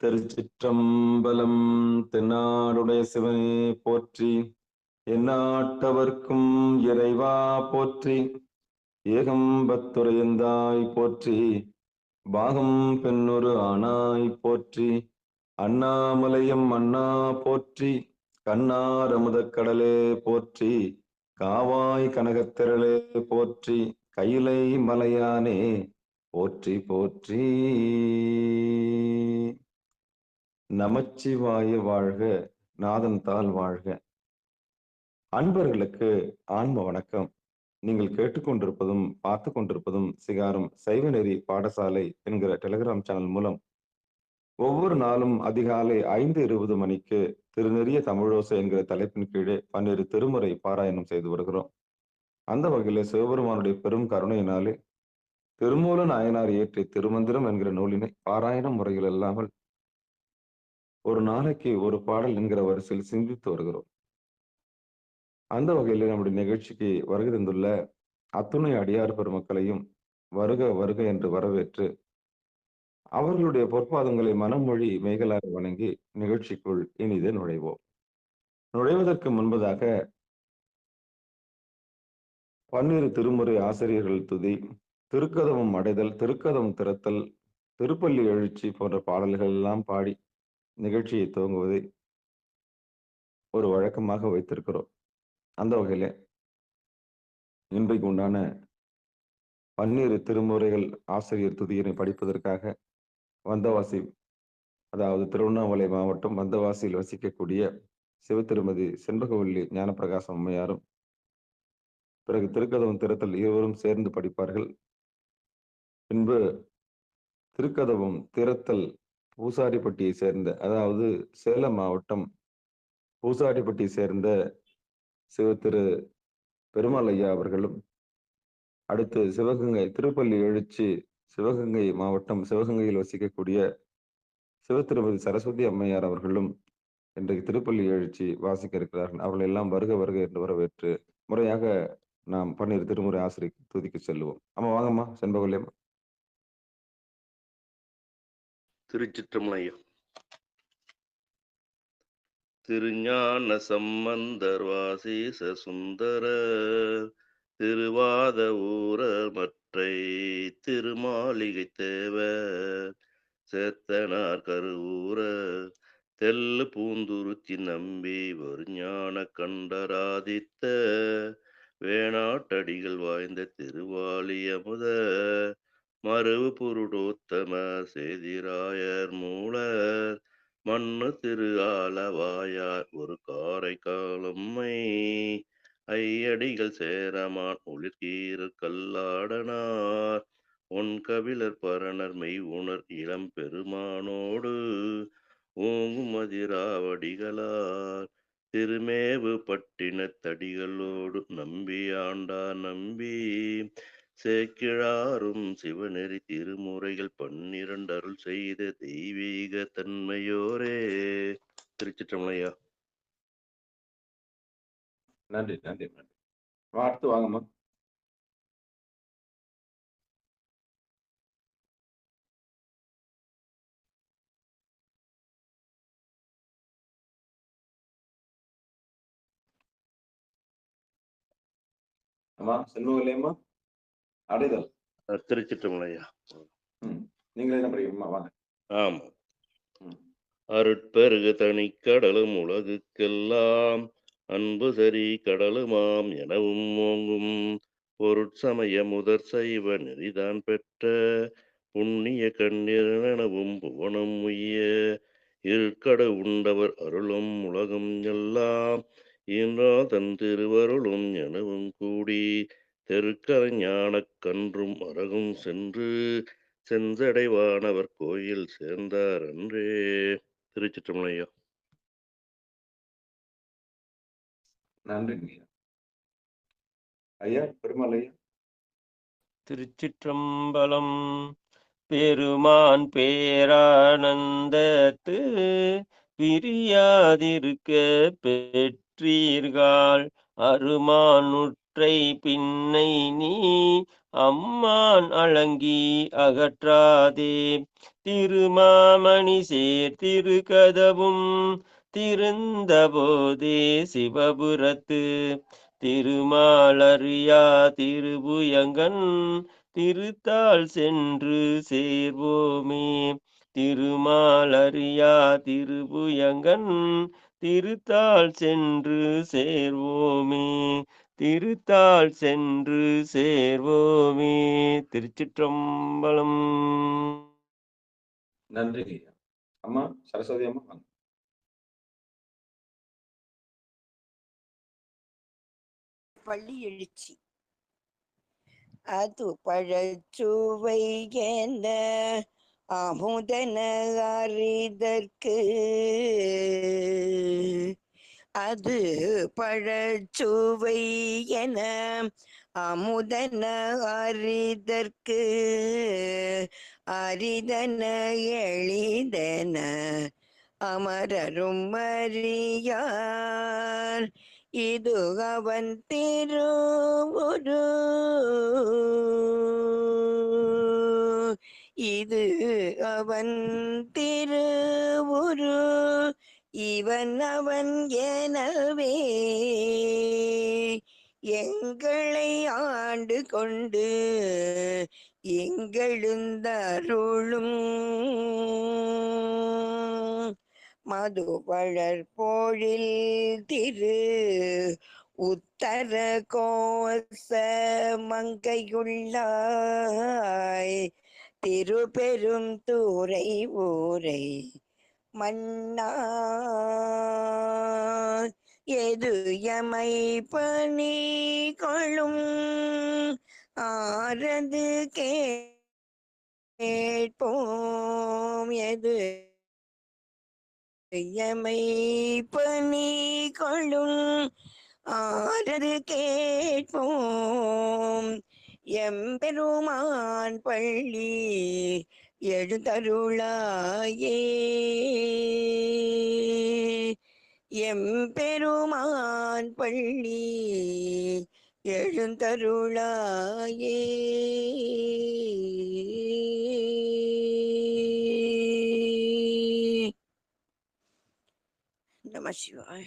திருச்சிற்றம்பலம். தென்னாடுடைய சிவனே போற்றி, எந்நாட்டவர்க்கும் இறைவா போற்றி, ஏகம்பத்துரையந்தாய் போற்றி, பாகம் பெண்ணொரு ஆனாய் போற்றி, அண்ணாமலையம் அண்ணா போற்றி, கண்ணார் அமுதக் கடலே போற்றி, காவாய் கனகத்திரளே போற்றி, கையிலை மலையானே போற்றி போற்றி. நமச்சிவாய வாழ்க, நாதன் தாள் வாழ்க. அன்பர்களுக்கு ஆன்ம வணக்கம். நீங்கள் கேட்டுக்கொண்டிருப்பதும் பார்த்து கொண்டிருப்பதும் சிகாரம் சைவநெறி பாடசாலை என்கிற டெலிகிராம் சேனல் மூலம் ஒவ்வொரு நாளும் அதிகாலை 5:20 மணிக்கு திருநெறிய தமிழோசை என்கிற தலைப்பின் கீழே பன்னிரு திருமுறை பாராயணம் செய்து வருகிறோம். அந்த வகையிலே சிவபெருமானுடைய பெரும் கருணையினாலே திருமூல நாயனார் இயற்றிய திருமந்திரம் என்கிற நூலினை பாராயண முறையில் இல்லாமல் ஒரு நாளைக்கு ஒரு பாடல் என்கிற வரிசையில் சிந்தித்து வருகிறோம். அந்த வகையில் நம்முடைய நிகழ்ச்சிக்கு வருகை தந்துள்ள அத்துணை அடியார் பெருமக்களையும் வருக வருக என்று வரவேற்று அவர்களுடைய பொற்பாதங்களை மனமொழி மெய்களாக வணங்கி நிகழ்ச்சிக்குள் இனிதே நுழைவோம். நுழைவதற்கு முன்பதாக பன்னிரு திருமுறை ஆசிரியர்கள் துதி, திருக்கதவம் அடைதல், திருக்கதவம் திறத்தல், திருப்பள்ளி எழுச்சி போன்ற பாடல்கள் எல்லாம் பாடி நிகழ்ச்சியை துவங்குவதை ஒரு வழக்கமாக வைத்திருக்கிறோம். அந்த வகையில இன்றைக்கு உண்டான பன்னிரு திருமுறைகள் ஆசிரியர் துதியினை படிப்பதற்காக வந்தவாசி, அதாவது திருவண்ணாமலை மாவட்டம் வந்தவாசியில் வசிக்கக்கூடிய சிவத்திருமதி செண்பகவல்லி ஞானப்பிரகாசம் அம்மையாரும், பிறகு திருக்கதவம் திறத்தல் இருவரும் சேர்ந்து படிப்பார்கள். பின்பு திருக்கதவம் திறத்தல் பூசாரிப்பட்டியை சேர்ந்த, அதாவது சேலம் மாவட்டம் பூசாரிப்பட்டியை சேர்ந்த சிவத்திரு பெருமாள் ஐயா அவர்களும், அடுத்து சிவகங்கை திருப்பள்ளி எழுச்சி சிவகங்கை மாவட்டம் சிவகங்கையில் வசிக்கக்கூடிய சிவத்திருமதி சரஸ்வதி அம்மையார் அவர்களும் இன்றைக்கு திருப்பள்ளி எழுச்சி வாசிக்க இருக்கிறார்கள். அவர்கள் எல்லாம் வருக வருக என்று வரவேற்று முறையாக நாம் பன்னிரு திருமுறை ஆசிரியர் துதிக்கு செல்லுவோம். அம்மா வாங்கம்மா, செண்பகவல்லியம்மா. திருச்சிற்றம்பலம். திருஞான சம்பந்தர் வாசீச சுந்தர திருவாத ஊரர் மற்றை திருமாளிகை தேவர் சேத்தனார் கருவூர தெல்லு பூந்துருச்சி நம்பி வருஞான கண்டராதித்த வேணாட்டடிகள் வாய்ந்த திருவாலியமுத மருவு புருடோத்தம சேதிராயர் மூலர் மண்ணு திரு ஆலவாயார் ஒரு காரை காலம்மை ஐயடிகள் சேரமான் ஒளிர்கீர கல்லாடனார் ஒன் கபிலர் பரணர் மெய் உணர் இளம் பெருமானோடு ஓங்கும் மதிராவடிகளார் திருமேவு பட்டின தடிகளோடு நம்பி ஆண்டார் நம்பி சேக்கிழாரும் சிவநெறி திருமுறைகள் 12 அருள் செய்த தெய்வீக தன்மையோரே. திருச்சிற்றம்பலம். நன்றி நன்றி நன்றி. அடுத்து வாங்கம்மா. அம்மா செல்வகல்லையம்மா, அடைதல். திருச்சிற்றம்பலம். நீங்களே என்ன படிக்கணுமா? வாங்க. ஆமா. அருட்பெருகு தனிக்கடலும் உலகுக்கெல்லாம் அன்பு சரி கடலுமாம் எனவும் ஓங்கும் பொருட்சமய முதற் சைவ நெறிதான் பெற்ற புண்ணிய கண்ணீரனவும் புவனம் உய்ய இருக்கட உண்டவர் அருளும் உலகம் எல்லாம் ஈன்றா தன் திருவருளும் எனவும் கூடி தெருக்கர ஞானக் கன்றும் அரகும் சென்று செஞ்சடைவானவர் கோயில் சேர்ந்தார் அன்றே. திருச்சிற்றம்பலம். நன்றி ஐயா. பெருமாள் ஐயா. திருச்சிற்றம்பலம். பெருமான் பேரானந்தத்து பிரியாதிருக்க பெற்றீர்கள் அருமானுற்றை பின்னை நீ அம்மான் அலங்கி அகற்றாதே. திருமாமணி சேர் திருக்கதவும் திருந்தபோதே சிவபுரத்து திருமாலறியா திருபுயங்கன் திருத்தாள் சென்று சேர்வோமே. திருமாலறியா திருபுயங்கன் திருத்தாள் சென்று சேர்வோமே. திருத்தாள் சென்று சேர்வோமே. திருச்சிற்றம்பலம். நன்றி ஐயா. அம்மா சரஸ்வதி அம்மா வாங்க. பள்ளி எழுச்சி. அது பழச்சுவை என அமுதன அறிதற்கு, அது பழச்சுவை என அமுதன அறிதற்கு, அரிதன எளிதன அமரரும் அறியார், இது அவன் திருவுரு, இது அவன் திருவுரு, இவன் அவன் எனவே எங்களை ஆண்டு கொண்டு எங்கெழுந்தருளும் மதுவளர் போழில் திரு உத்தர கோச மங்கையுள்ளாய், திருபெரும் தூரை ஊரை மன்னா, எது எமை பணி கொள்ளும் ஆரது கேட்போம், எது எமை பணி கொள்ளும் ஆரது கேட்போம், எம்பெருமான் பள்ளி எழுந்தருளாயே. எம்பெருமான் பள்ளி எழுந்தருளாயே. நம சிவாய.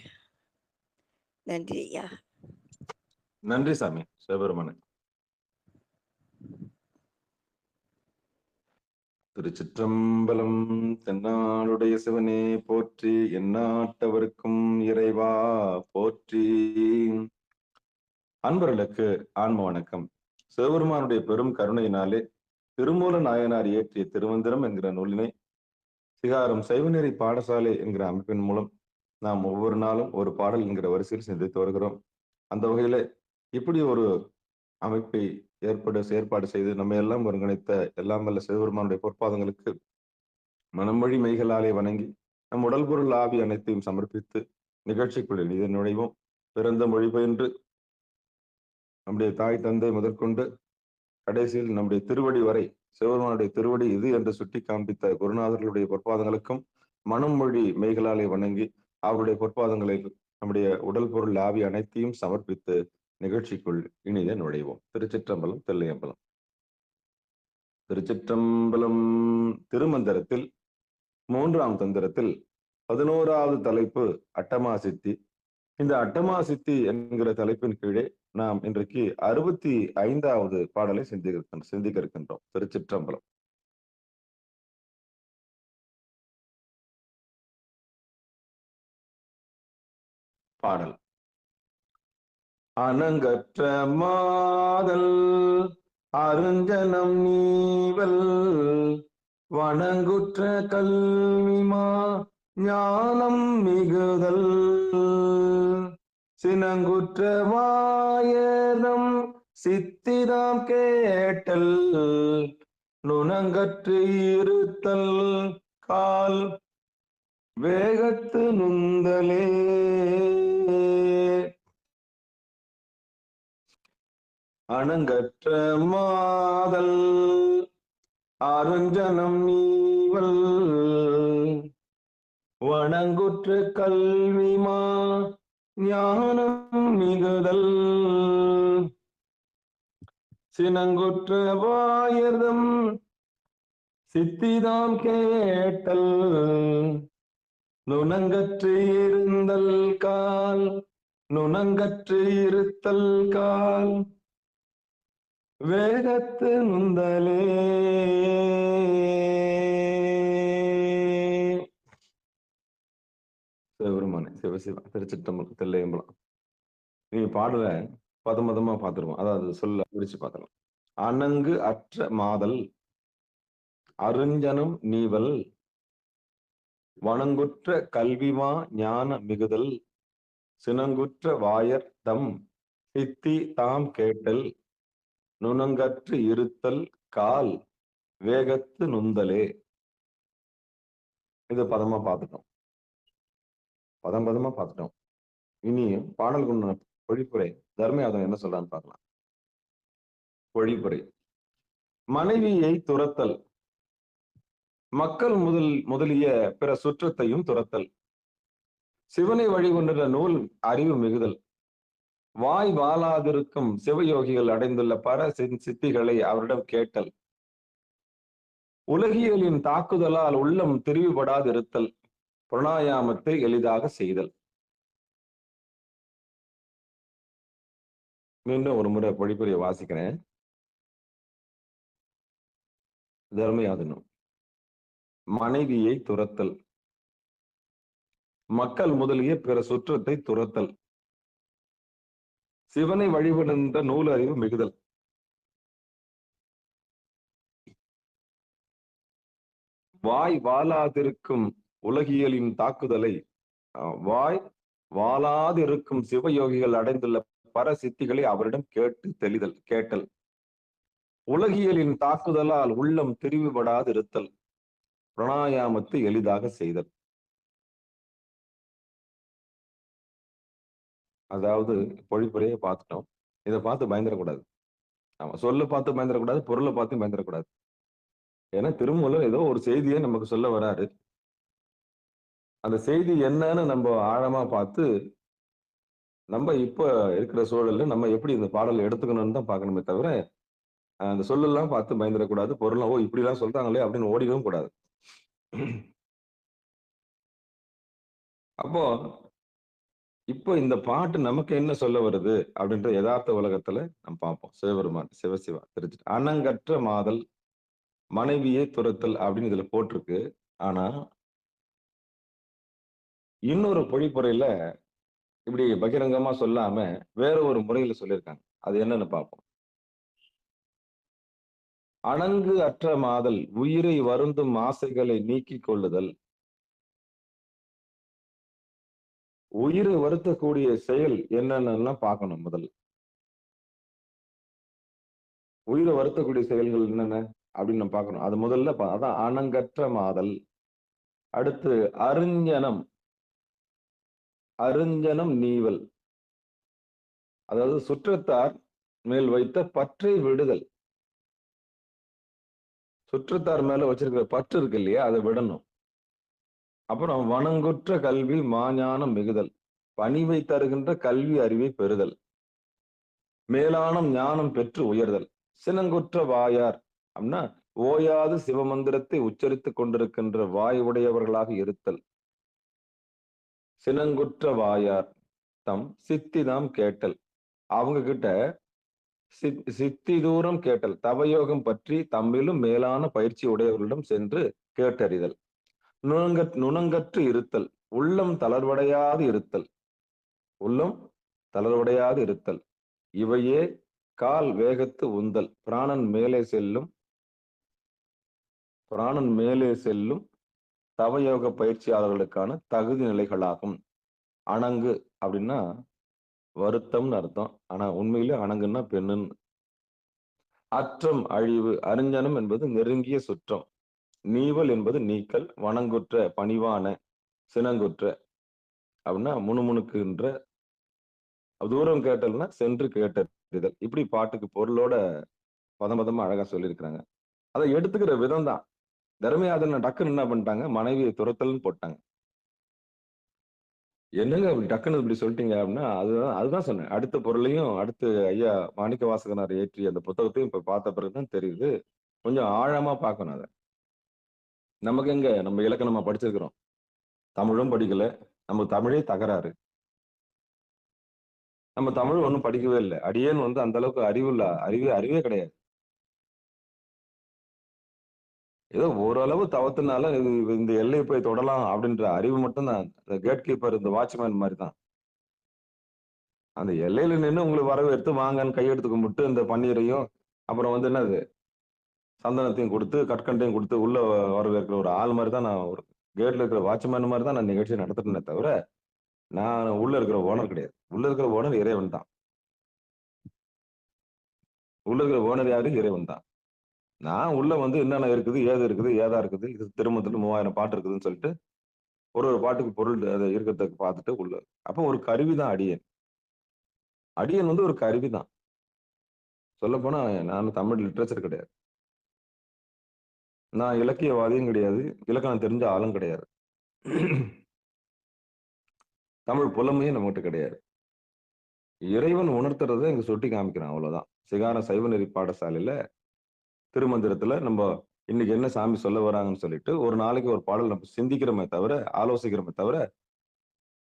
நன்றி ஐயா. நன்றி சாமி சிவபெருமானே. திருச்சிற்றம்பலம். தென்னாடுடைய சிவனே போற்றி, எந்நாட்டவருக்கும் இறைவா போற்றி. அன்பர்களுக்கு ஆன்ம வணக்கம். சிவபெருமானுடைய பெரும் கருணையினாலே திருமூல நாயனார் இயற்றிய திருமந்திரம் என்கிற நூலினை சிகாரம் சைவநெறி பாடசாலை என்கிற அமைப்பின் மூலம் நாம் ஒவ்வொரு நாளும் ஒரு பாடல் என்கிற வரிசையில் சிந்தித்து வருகிறோம். அந்த வகையில இப்படி ஒரு அமைப்பை ஏற்பாடு செய்து நம்ம எல்லாம் ஒருங்கிணைத்த எல்லாம் வல்ல சிவபெருமானுடைய பொற்பாதங்களுக்கு மனமொழி மெய்களாலே வணங்கி நம் உடல் பொருள் ஆவி அனைத்தையும் சமர்ப்பித்து நிகழ்ச்சிக்குள்ள நிதி நுழைவோம். பிறந்த மொழி பயின்று நம்முடைய தாய் தந்தை முதற்கொண்டு கடைசியில் நம்முடைய திருவடி வரை சிவபெருமானுடைய திருவடி இது என்று சுட்டி காண்பித்த குருநாதர்களுடைய பொற்பாதங்களுக்கும் மனம் மொழி மெய்களாலே வணங்கி அவருடைய பொற்பாதங்களை நம்முடைய உடல் பொருள் ஆவி அனைத்தையும் சமர்ப்பித்து நிகழ்ச்சிக்குள் இனித நுழைவோம். திருச்சிற்றம்பலம் தில்லையம்பலம். திருச்சிற்றம்பலம். திருமந்திரத்தில் 3ஆம் தந்திரத்தில் 11வது தலைப்பு அட்டமா சித்தி. இந்த அட்டமா சித்தி என்கிற தலைப்பின் கீழே நாம் இன்றைக்கு 65வது பாடலை சிந்திக்க இருக்கின்றோம். திருச்சிற்றம்பலம். பாடல். அனங்கற்ற மாதல் அருஞ்சனம் நீவல், வணங்குற்ற கல்விமா ஞானம் மிகுதல், சினங்குற்ற வாயனம் சித்திராம் கேட்டல், நுணங்கற்று இருத்தல் கால் வேகத்து நுந்தலே. அணங்கற்ற மாதல் அருஞ்சனம் நீவல், வணங்குற்ற கல்விமா ஞானம் மிகுதல், சினங்குற்ற வாயர்தம் சித்திதாம் கேட்டல் நுணங்கற்று இருந்தல் கால் நுணங்கற்று இருத்தல் கால் வேகத்து நுந்தலே. சிவபெருமானே சிவசிவா திருச்சிற்றம்பலம் தில்லையம்பலம். நீங்க பாடல பதமா பார்த்துருவோம். அதாவது சொல்ல பிரிச்சு பார்க்கலாம். அணங்கு அற்ற மாதல் அருஞ்சனம் நீவல் வனங்குற்ற கல்விமா ஞான மிகுதல் சினங்குற்ற வாயர் தம் சித்தி தாம் கேட்டல் நுணங்கற்று இருத்தல் கால் வேகத்து நுந்தலே. இது பதமா பார்த்துட்டோம். பதமா பார்த்துட்டோம். இனி பாடல் கொண்ட பொழிப்புரை தர்மயாதவன் என்ன சொல்றான்னு பார்க்கலாம். பொழிப்புரை. மனைவியை துரத்தல் மக்கள் முதலிய பிற சுற்றத்தையும் துரத்தல் சிவனை வழிகொண்டுள்ள நூல் அறிவு மிகுதல் வாய் வாழாதிருக்கும் சிவயோகிகள் அடைந்துள்ள பர சித்திகளை அவரிடம் கேட்டல் உலகியலின் தாக்குதலால் உள்ளம் திரிவுபடாதிருத்தல் பிராணாயாமத்தை எளிதாக செய்தல். மீண்டும் ஒரு முறை பொழிப்புரையை வாசிக்கிறேன். தர்மயாதனம். மனைவியை துரத்தல் மக்கள் முதலிய பிற சுற்றத்தை துரத்தல் சிவனை வழிபடுகின்ற நூல் அறிவு மிகுதல் வாய் வாழாதிருக்கும் உலகியலின் தாக்குதலை வாய் வாழாதிருக்கும் சிவயோகிகள் அடைந்துள்ள பர சித்திகளை அவரிடம் கேட்டல் உலகியலின் தாக்குதலால் உள்ளம் திரிவுபடாது இருத்தல் பிராணாயாமத்தை எளிதாக செய்தல். அதாவது பொழிப்புரையை பார்த்துட்டோம். இதை பார்த்து பயந்துடக்கூடாது. ஆமா, சொல்ல பார்த்து பயந்துடக்கூடாது, பொருளை பார்த்து பயந்துடக்கூடாது. ஏன்னா திருமூலர் ஏதோ ஒரு செய்தியை நமக்கு சொல்ல வராரு. அந்த செய்தி என்னன்னு நம்ம ஆழமா பார்த்து நம்ம இப்ப இருக்கிற சூழல்ல நம்ம எப்படி இந்த பாடலை எடுத்துக்கணும்னு தான் பார்க்கணுமே தவிர அந்த சொல்லெல்லாம் பார்த்து பயந்துடக்கூடாது. பொருளாம் இப்படி எல்லாம் சொல்றாங்களே அப்படின்னு ஓடிடவும் கூடாது. அப்போ இப்போ இந்த பாட்டு நமக்கு என்ன சொல்ல வருது அப்படின்ற யதார்த்த உலகத்துல நம்ம பார்ப்போம். சிவபெருமான் சிவசிவா திருச்சி அணங்கற்ற மாதல் மனைவியை துரத்தல் அப்படின்னு இதுல போட்டிருக்கு. ஆனா இன்னொரு பொழிப்புரையில இப்படி பகிரங்கமா சொல்லாம வேற ஒரு முறையில சொல்லியிருக்காங்க. அது என்னன்னு பார்ப்போம். அணங்கு அற்ற மாதல் உயிரை வருந்தும் ஆசைகளை நீக்கிக் கொள்ளுதல். உயிரை வருத்தக்கூடிய செயல் என்னென்னலாம் பார்க்கணும். முதல்ல உயிரை வருத்தக்கூடிய செயல்கள் என்னென்ன அப்படின்னு நம்ம பார்க்கணும். அது முதல்ல அதான் அணங்கற்ற மாதல். அடுத்து அருஞ்சனம் நீவல், அதாவது சுற்றத்தார் மேல் வைத்த பற்றை விடுதல். சுற்றத்தார் மேல வச்சிருக்கிற பற்று இருக்கு இல்லையா, அதை விடணும். அப்புறம் வனங்குற்ற கல்வி மாஞானம் மிகுதல், பணிவை தருகின்ற கல்வி அறிவை பெறுதல், மேலான ஞானம் பெற்று உயர்தல். சினங்குற்ற வாயார் அப்படின்னா ஓயாது சிவமந்திரத்தை உச்சரித்துக் கொண்டிருக்கின்ற வாய் உடையவர்களாக இருத்தல். சினங்குற்ற வாயார் தம் சித்திதாம் கேட்டல், அவங்க கிட்ட சித்தி தூரம் கேட்டல், தவயோகம் பற்றி தம்மிலும் மேலான பயிற்சி உடையவர்களிடம் சென்று கேட்டறிதல். நுணங்கற்று இருத்தல், உள்ளம் தளர்வடையாது இருத்தல். இவையே கால் வேகத்து உந்தல், பிராணன் மேலே செல்லும் தவயோக பயிற்சியாளர்களுக்கான தகுதி நிலைகளாகும். அணங்கு அப்படின்னா வருத்தம்னு அர்த்தம். ஆனா உண்மையிலே அணங்குன்னா பெண்ணுன்னு. அற்றம் அழிவு, அருஞ்சனம் என்பது நெருங்கிய சுற்றம், நீவல் என்பது நீக்கல், வனங்குற்ற பணிவான, சினங்குற்ற அப்படின்னா முணுமுணுக்குன்ற, தூரம் கேட்டல்னா சென்று கேட்டறிதல். இப்படி பாட்டுக்கு பொருளோட பதமா அழகா சொல்லியிருக்கிறாங்க. அதை எடுத்துக்கிற விதம் தான். தர்மயாதன டக்குன்னு என்ன பண்ணிட்டாங்க, மனைவியை துரத்தல்னு போட்டாங்க. என்னங்க அப்படி டக்குன்னு இப்படி சொல்லிட்டீங்க அப்படின்னா, அதுதான் சொன்னேன். அடுத்த பொருளையும், அடுத்து ஐயா மாணிக்கவாசகனார் இயற்றிய அந்த புத்தகத்தையும் இப்ப பார்த்த பிறகு தான் தெரியுது. கொஞ்சம் ஆழமா பார்க்கணும் அத. நமக்கு எங்க நம்ம இலக்கணமா படிச்சிருக்கிறோம். தமிழும் படிக்கல. நம்ம தமிழே தகராறு. நம்ம தமிழ் ஒண்ணும் படிக்கவே இல்ல. அடியேன் வந்து அந்த அளவுக்கு அறிவே அறிவே கிடையாது. ஏதோ ஓரளவு தவத்துனால இந்த எல்லைய போய் தொடலாம் அப்படின்ற அறிவு மட்டும் தான். இந்த கேட் கீப்பர், இந்த வாட்ச்மேன் மாரி தான். அந்த எல்லையில நின்னு உங்கள வரவேற்று வாங்கன்னு கையெடுத்து கும்பிட்டு, இந்த பன்னீரையும், அப்புறம் வந்து என்னது சந்தனத்தையும் குடுத்து, கற்கண்டையும் குடுத்து உள்ள வரவேற்கிற ஒரு ஆள் மாரி தான் நான் ஒரு கேட்ல இருக்கிற வாட்ச்மேன் மாரி தான் நான் நிகழ்ச்சிய நடத்துறேனே தவிர, நான் உள்ள இருக்கிற ஓனர் கிடையாது. உள்ள இருக்கிற ஓனர் இறைவன் தான். உள்ள இருக்கிற ஓனர் யாரு? இறைவன் தான். நான் உள்ள வந்து என்னென்ன இருக்குது, ஏது இருக்குது, ஏதா இருக்குது, இது திருமணத்துல 3000 பாட்டு இருக்குதுன்னு சொல்லிட்டு, ஒரு பாட்டுக்கு பொருள் அது இருக்கிறத பார்த்துட்டு உள்ள அப்போ ஒரு கருவி தான் அடியேன். அடியேன் வந்து ஒரு கருவி தான். சொல்லப்போனா நான் தமிழ் லிட்டரேச்சர் கிடையாது. நான் இலக்கியவாதியும் கிடையாது. இலக்கணம் தெரிஞ்ச ஆளும் கிடையாது. தமிழ் புலமையும் நம்மகிட்ட கிடையாது. இறைவன் உணர்த்துறத இங்க சுட்டி காமிக்கிறான் அவ்வளவுதான். சிகார சைவ நெறி பாடசாலையில திருமந்திரத்துல இன்னைக்கு என்ன சாமி சொல்ல வராங்கன்னு சொல்லிட்டு, ஒரு நாளைக்கு ஒரு பாடல் நம்ம சிந்திக்கிறோமே தவிர, ஆலோசிக்கிறோமே தவிர,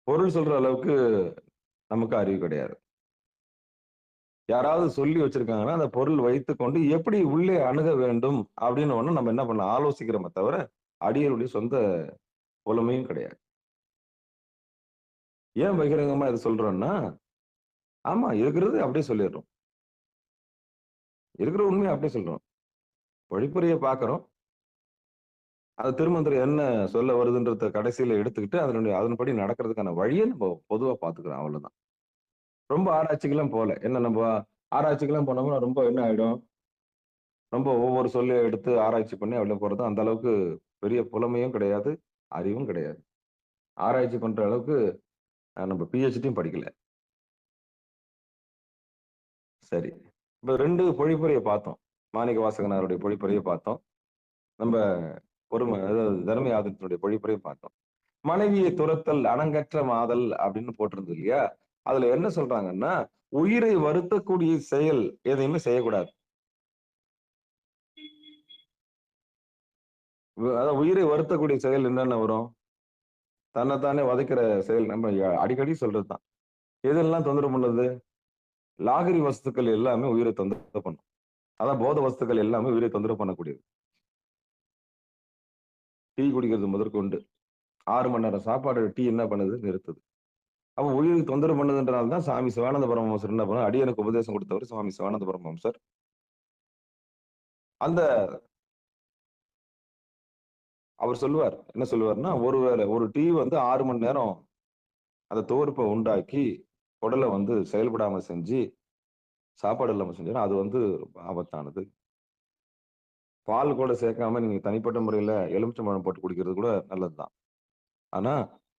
பொருள் சொல்ற அளவுக்கு நமக்கு அறிவு கிடையாது. யாராவது சொல்லி வச்சிருக்காங்கன்னா, அந்த பொருள் வைத்துக்கொண்டு எப்படி உள்ளே அணுக வேண்டும் அப்படின்னு ஒண்ணு நம்ம என்ன பண்ணலாம் ஆலோசிக்கிறோமே தவிர, அடியனுடைய சொந்த புலமையும் கிடையாது. ஏன் பகிரங்கமா இத சொல்றோம்னா, ஆமா இருக்கிறது அப்படியே சொல்லிடுறோம். இருக்கிற உண்மைய அப்படியே சொல்றோம். வழிப்பறைய பார்க்கிறோம். அது திருமந்திரம் என்ன சொல்ல வருதுன்றத கடைசியில எடுத்துக்கிட்டு, அதன்படி நடக்கிறதுக்கான வழிய நம்ம பொதுவா பார்த்துக்கிறோம். அவ்வளவுதான். ரொம்ப ஆராய்ச்சிக்கெல்லாம் போல. என்ன நம்ப ஆராய்ச்சிக்கெல்லாம் போனோம்னா ரொம்ப என்ன ஆயிடும், ரொம்ப ஒவ்வொரு சொல்லையும் எடுத்து ஆராய்ச்சி பண்ணி அப்படியே போறது அந்த அளவுக்கு பெரிய புலமையும் கிடையாது, அறிவும் கிடையாது. ஆராய்ச்சி பண்ற அளவுக்கு நம்ம பிஹெச்டியும் படிக்கல. சரி. இப்ப 2 பொழிப்புரைய பார்த்தோம். மாணிக்கவாசகனாருடைய பொழிப்புரைய பார்த்தோம். நம்ப அதாவது தர்ம யாதத்தினுடைய பொழிப்புரைய பார்த்தோம். மனைவியை துரத்தல் அணங்கற்ற மாதல் அப்படின்னு போட்டிருந்தது இல்லையா? அதுல என்ன சொல்றாங்கன்னா, உயிரை வருத்தக்கூடிய செயல் எதையுமே செய்யக்கூடாது. அதான் உயிரை வருத்தக்கூடிய செயல் என்னென்ன வரும்? தன்னைத்தானே வதைக்கிற செயல் நம்ம அடிக்கடி சொல்றதுதான். எதெல்லாம் தொந்தரவு பண்ணுது? லாகிரி வஸ்துக்கள் எல்லாமே உயிரை தொந்தரவு பண்ணும். அதான் போத வஸ்துக்கள் எல்லாமே உயிரை தொந்தரவு பண்ணக்கூடியது. டீ குடிக்கிறது முதற்கொண்டு 6 மணி நேரம் சாப்பாடு டீ என்ன பண்ணுது? நிறுத்துது. அப்ப உயிருக்கு தொந்தரவு பண்ணுதுன்றனால தான் சாமி சிவானந்த பரமஹம்சர் என்ன பண்ணாரு? அடியனுக்கு உபதேசம் கொடுத்தவர் சுவாமி சிவானந்த பரமஹம்சர். அந்த அவர் சொல்லுவார். என்ன சொல்லுவார்ன்னா, ஒருவேளை ஒரு டீ வந்து 6 மணி நேரம் அந்த துவர்ப்ப உண்டாக்கி, குடல வந்து செயல்படாம செஞ்சு, சாப்பாடு இல்லாம செஞ்சோம்னா, அது வந்து ரொம்ப ஆபத்தானது. பால் கூட சேர்க்காம நீங்க தனிப்பட்ட முறையில எலுமிச்சம்பழம் போட்டு குடிக்கிறது கூட நல்லதுதான். ஆனா,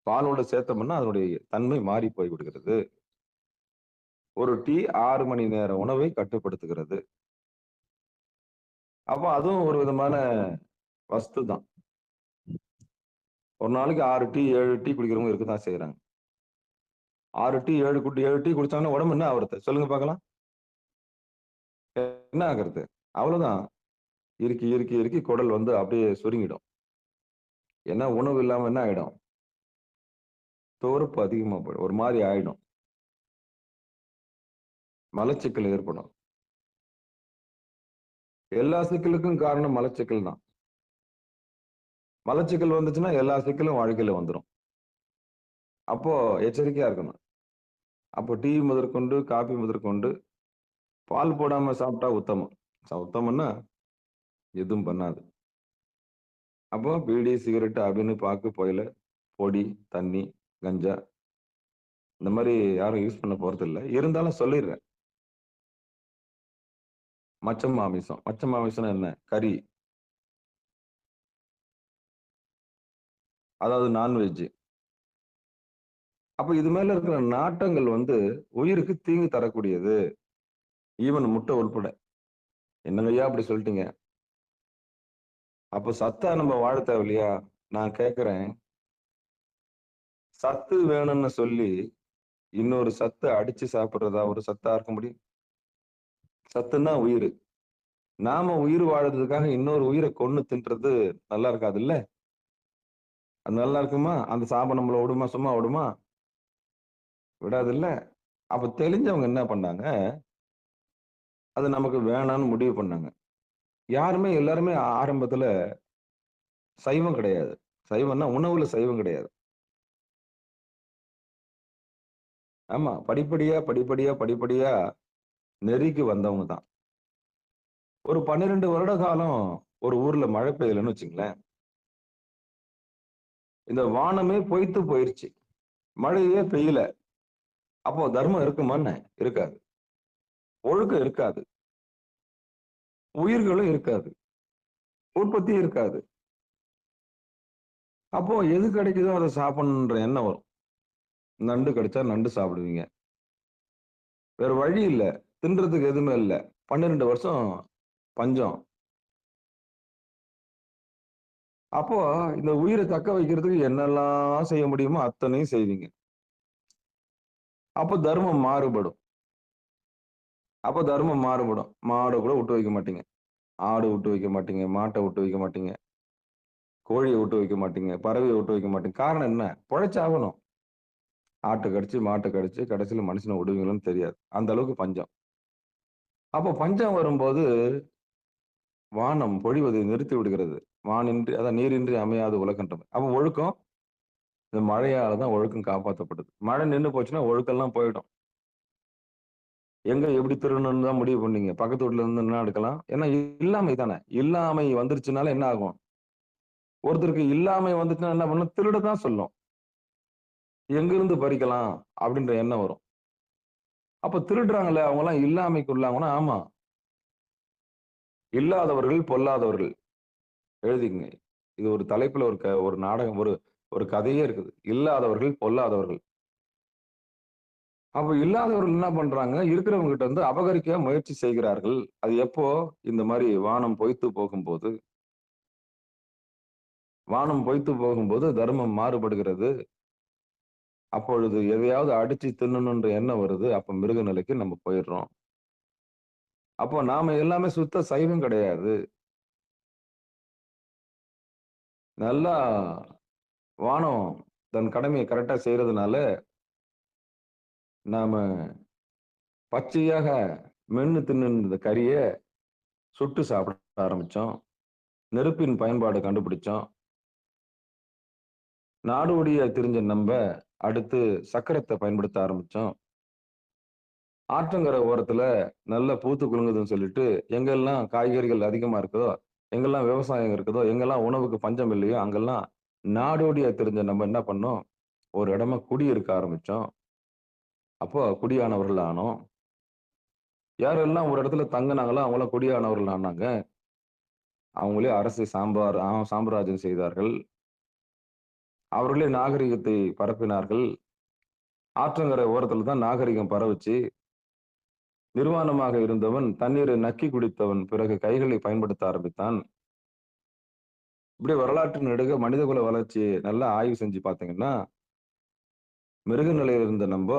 பாலோட சேர்த்தோம்னா, அதனுடைய தன்மை மாறி போய் விடுகிறது. ஒரு டீ 6 மணி நேர உணவை கட்டுப்படுத்துகிறது. அப்ப அதுவும் ஒரு விதமான வஸ்து தான். ஒரு நாளைக்கு 6 டீ, 7 டீ குடிக்கிறவங்க இருக்கத்தான் செய்றாங்க. 6 டீ, 7 டீ குடிச்சாங்கன்னா உடம்பு என்ன ஆகுறது? சொல்லுங்க பார்க்கலாம். என்ன ஆகுறது? அவ்வளவுதான். இறுக்கி, இறுக்கி, இறுக்கி குடல் வந்து அப்படியே சுருங்கிடும். ஏன்னா உணவு இல்லாம என்ன ஆயிடும்? துவர்ப்பு அதிகமா போயிடும். ஒரு மாரி ஆயிடும். மலச்சிக்கல் ஏற்படும். எல்லா சிக்கலுக்கும் காரணம் மலச்சிக்கல் தான். மலச்சிக்கல் வந்துச்சுன்னா எல்லா சிக்கலும் வாழ்க்கையில வந்துரும். அப்போ எச்சரிக்கையா இருக்கணும். அப்போ டீ முதற்கொண்டு, காபி முதற்கொண்டு பால் போடாம சாப்பிட்டா உத்தமம். உத்தமம்ன்னா எதுவும் பண்ணாது. அப்போ பீடி, சிகரெட் அப்படின்னு பாக்கு, புகையில, பொடி, தண்ணி, கஞ்சா இந்த மாரி யாரும் யூஸ் பண்ண போறதில்ல. இருந்தாலும் சொல்லிர்றேன். மச்சம் மாமிசம். மச்சம் மாமிசம்னா என்ன? கறி. அதாவது நான்வெஜ். அப்ப இது மேல இருக்கிற நாட்டங்கள் வந்து உயிருக்கு தீங்கு தரக்கூடியது. ஈவன் முட்டை உட்பட. என்னங்கய்யா அப்படி சொல்லிட்டீங்க? அப்ப சத்தா நம்ம வாழ தேவையில்லையா? நான் கேட்கிறேன். சத்து வேணும்னு சொல்லி இன்னொரு சத்த அடிச்சு சாப்பிடுறதா ஒரு சத்தா இருக்க முடியும்? சத்துன்னா உயிரு. நாம உயிர் வாழறதுக்காக இன்னொரு உயிர கொன்னு தின்றது நல்லா இருக்காதுல்ல? அது நல்லா இருக்குமா? அந்த சாபம் நம்மள விடுமா? சும்மா விடுமா? விடாதுல்ல? அப்ப தெரிஞ்சவங்க என்ன பண்ணாங்க, அது நமக்கு வேணான்னு முடிவு பண்ணாங்க. எல்லாருமே ஆரம்பத்துல சைவம் கிடையாது. சைவம்னா உணவுல சைவம் கிடையாது. ஆமா. படிப்படியா, படிப்படியா, படிப்படியா நெறிக்கு வந்தவங்க தான். ஒரு 12 வருட காலம் ஒரு ஊர்ல மழை பெய்யலன்னு வச்சுங்களேன். இந்த வானமே பொய்த்து போயிருச்சு. மழையே பெய்யல. அப்போ தர்மம் இருக்குமா என்ன? இருக்காது. ஒழுக்கம் இருக்காது. உயிர்களும் இருக்காது. உற்பத்தி இருக்காது. அப்போ எது கிடைக்குதோ அத சாப்பிடணுன்ற எண்ணம் வரும். நண்டு கிடைச்சா நண்டு சாப்பிடுவீங்க. வேற வழி இல்ல. தின்றதுக்கு எதுவுமே இல்ல. 12 வருஷம் பஞ்சம். அப்போ இந்த உயிர தக்க வைக்கிறதுக்கு என்னெல்லாம் செய்ய முடியுமோ அத்தனையும் செய்வீங்க. அப்ப தர்மம் மாறுபடும். மாட கூட விட்டு வைக்க மாட்டீங்க. ஆடு விட்டு வைக்க மாட்டீங்க. மாட்ட விட்டு வைக்க மாட்டீங்க. கோழிய விட்டு வைக்க மாட்டீங்க. பறவைய விட்டு வைக்க மாட்டீங்க. காரணம் என்ன? பொழைச்சாகணும். ஆட்ட கடிச்சு, மாட்ட கடிச்சு கடைசியில மனுஷன விடுவீங்களான்னு தெரியாது. அந்த அளவுக்கு பஞ்சம். அப்போ பஞ்சம் வரும்போது வானம் பொழிவதை நிறுத்தி விடுகிறது. வானின்றி அதான் நீரின்றி அமையாது உலகன்றது. அப்ப ஒழுக்கம் இந்த மழையால தான் ஒழுக்கம் காப்பாத்தப்படுது. மழை நின்னு போச்சுன்னா ஒழுக்கம்லாம் போயிடும். எங்க எப்படி திருடணும்னு தான் முடிவு பண்ணீங்க. பக்கத்து வீட்ல இருந்து என்ன எடுக்கலாம்? ஏன்னா இல்லாமை தானே. இல்லாமை வந்துருச்சுனால என்ன ஆகும்? ஒருத்தருக்கு இல்லாமை வந்துச்சுன்னா என்ன பண்ணும்? திருட தான் சொல்லும். எங்கிருந்து பறிக்கலாம்? அப்படின்ற எண்ணம் வரும். அப்ப திருடுறாங்கல்ல, அவங்கலாம் இல்லாமைக்கு உள்ளாங்கன்னா, ஆமா. இல்லாதவர்கள் பொல்லாதவர்கள். எழுதிக்கங்க. இது ஒரு தலைப்புல ஒரு நாடகம் ஒரு கதையே இருக்குது. இல்லாதவர்கள் பொல்லாதவர்கள். அப்ப இல்லாதவர்கள் என்ன பண்றாங்க? இருக்கிறவங்க கிட்ட இருந்து அபகரிக்க முயற்சி செய்கிறார்கள். அது எப்போ? இந்த மாரி வானம் பொய்த்து போகும்போது தர்மம் மாறுபடுகிறது. அப்பொழுது எதையாவது அடிச்சு தின்னணுன்ற எண்ணம் வருது. அப்ப மிருக நிலைக்கு நம்ம போயிடுறோம். அப்போ நாம எல்லாமே சுத்த சைவம் கிடையாது. நல்லா வானம் தன் கடமைய கரெக்ட்டா செய்றதுனால, நாம பச்சையாக மென்னு தின்னுருந்த கறிய சுட்டு சாப்பிட ஆரம்பிச்சோம். நெருப்பின் பயன்பாடு கண்டுபிடிச்சோம். நாடோடியா திரிஞ்ச நம்ப அடுத்து சக்கரத்த பயன்படுத்த ஆரம்பிச்சோம். ஆற்றங்கரை ஓரத்துல நல்லா பூத்து குலுங்குதுன்னு சொல்லிட்டு, எங்கெல்லாம் காய்கறிகள் அதிகமா இருக்குதோ, எங்கெல்லாம் விவசாயம் இருக்குதோ, எங்கெல்லாம் உணவுக்கு பஞ்சம் இல்லையோ, அங்கெல்லாம் நாடோடியா திரிஞ்ச நம்ம என்ன பண்ணோம், ஒரு இடமா குடியிருக்க ஆரம்பிச்சோம். அப்போ குடியானவர்கள் ஆனோம். யாரெல்லாம் ஒரு இடத்துல தங்குனாங்களோ, அவங்கலாம் குடியானவர்கள் ஆனாங்க. அவங்களே அரசு சாம்ராஜ்யம் செய்தார்கள். அவர்களே நாகரிகத்தை பரப்பினார்கள். ஆற்றங்கரை ஓரத்துல தான் நாகரிகம் பரவுச்சு. நிர்வாணமாக இருந்தவன் தண்ணீரை நக்கி குடித்தவன் பிறகு கைகளை பயன்படுத்த ஆரம்பித்தான். இப்படி வரலாற்று நெடுக மனிதகுல வளர்ச்சியை நல்லா ஆய்வு செஞ்சு பார்த்தீங்கன்னா, மிருக நிலையில இருந்த நம்ப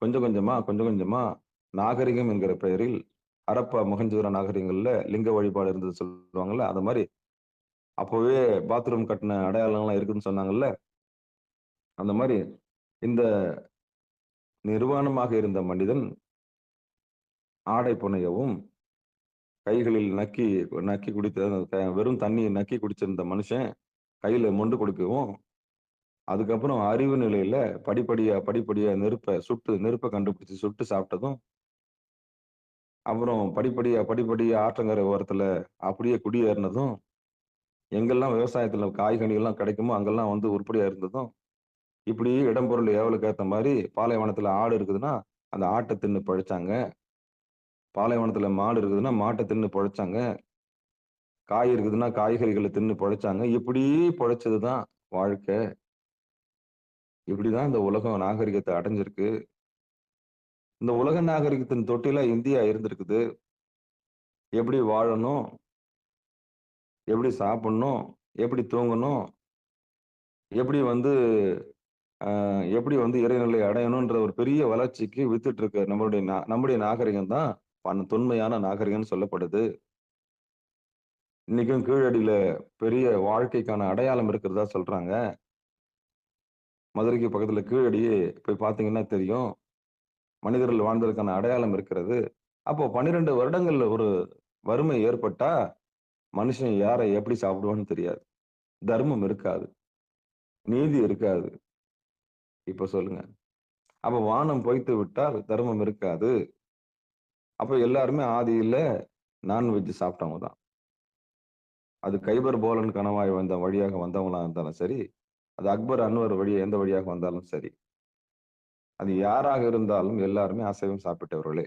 கொஞ்சம் கொஞ்சமா நாகரிகம் என்கிற பெயரில் ஹரப்பா, மொஹஞ்சதாரோ நாகரிகங்கள்ல லிங்க வழிபாடு இருந்தது சொல்லுவாங்கல்ல, அது மாரி அப்பவே பாத்ரூம் கட்டுன அடையாளம்லாம் இருக்குன்னு சொன்னாங்கல்ல, அந்த மாரி இந்த நிர்வாணமாக இருந்த மனிதன் ஆடை புனையவும், கைகளில் நக்கி நக்கி குடித்த வெறும் தண்ணீய நக்கி குடிச்சிருந்த மனுஷன் கையில மொண்டு குடுக்கவும், அதுக்கப்புறம் அறிவு நிலையில படிப்படியா நெருப்ப கண்டுபிடிச்சு சுட்டு சாப்பிட்டதும், அப்புறம் படிப்படியா ஆற்றங்கரை ஓரத்துல அப்படியே குடியேறினதும், எங்கெல்லாம் விவசாயத்துல காய்கனிகள்லாம் கிடைக்குமோ, அங்கெல்லாம் வந்து உருப்படியா இருந்ததும், இப்படி இடம் பொருள் ஏவலுக்கு ஏத்த மாரி பாலைவனத்துல ஆடு இருக்குதுன்னா, அந்த ஆட்ட தின்னு பிழைச்சாங்க. பாலைவனத்துல மாடு இருக்குதுன்னா, மாட்ட தின்னு பொழைச்சாங்க. காய் இருக்குதுன்னா, காய்கறிகள தின்னு பொழைச்சாங்க. இப்படி பொழைச்சது தான் வாழ்க்கை. இப்படிதான் இந்த உலகம் நாகரிகத்த அடைஞ்சிருக்கு. இந்த உலக நாகரிகத்தின் தொட்டிலா இந்தியா இருந்திருக்குது. எப்படி வாழணும்? எப்படி சாப்பிடணும்? எப்படி தூங்கணும்? எப்படி வந்து எப்படி வந்து இறைநிலை அடையணுன்ற ஒரு பெரிய வளர்ச்சிக்கு வித்துட்டு இருக்கு நம்முடைய நாகரிகம் தான் தொன்மையான நாகரிகம்னு சொல்லப்படுது. இன்னைக்கும் கீழடியில பெரிய வாழ்க்கைக்கான அடையாளம் இருக்கிறதா சொல்றாங்க. மதுரைக்கு பக்கத்துல கீழடி போய் பார்த்தீங்கன்னா தெரியும். மனிதர்கள் வாழ்ந்ததற்கான அடையாளம் இருக்கிறது. அப்போ 12 வருடங்கள்ல ஒரு வறுமை ஏற்பட்டா, மனுஷன் யார எப்படி சாப்பிடுவான்னு தெரியாது. தர்மம் இருக்காது. நீதி இருக்காது. இப்ப சொல்லுங்க. அப்ப வானம் பொய்த்து விட்டால் தர்மம் இருக்காது. அப்ப எல்லாருமே ஆதியில நான்வெஜ் சாப்பிட்டவங்க தான். அது கைபர் போலன் கணவாய் வந்த வழியாக வந்தவங்களா இருந்தாலும் சரி, அது அக்பர், அன்வர் எந்த வழியாக வந்தாலும் சரி. அது யாராக இருந்தாலும் எல்லாருமே அசைவம் சாப்பிட்டவர்களே.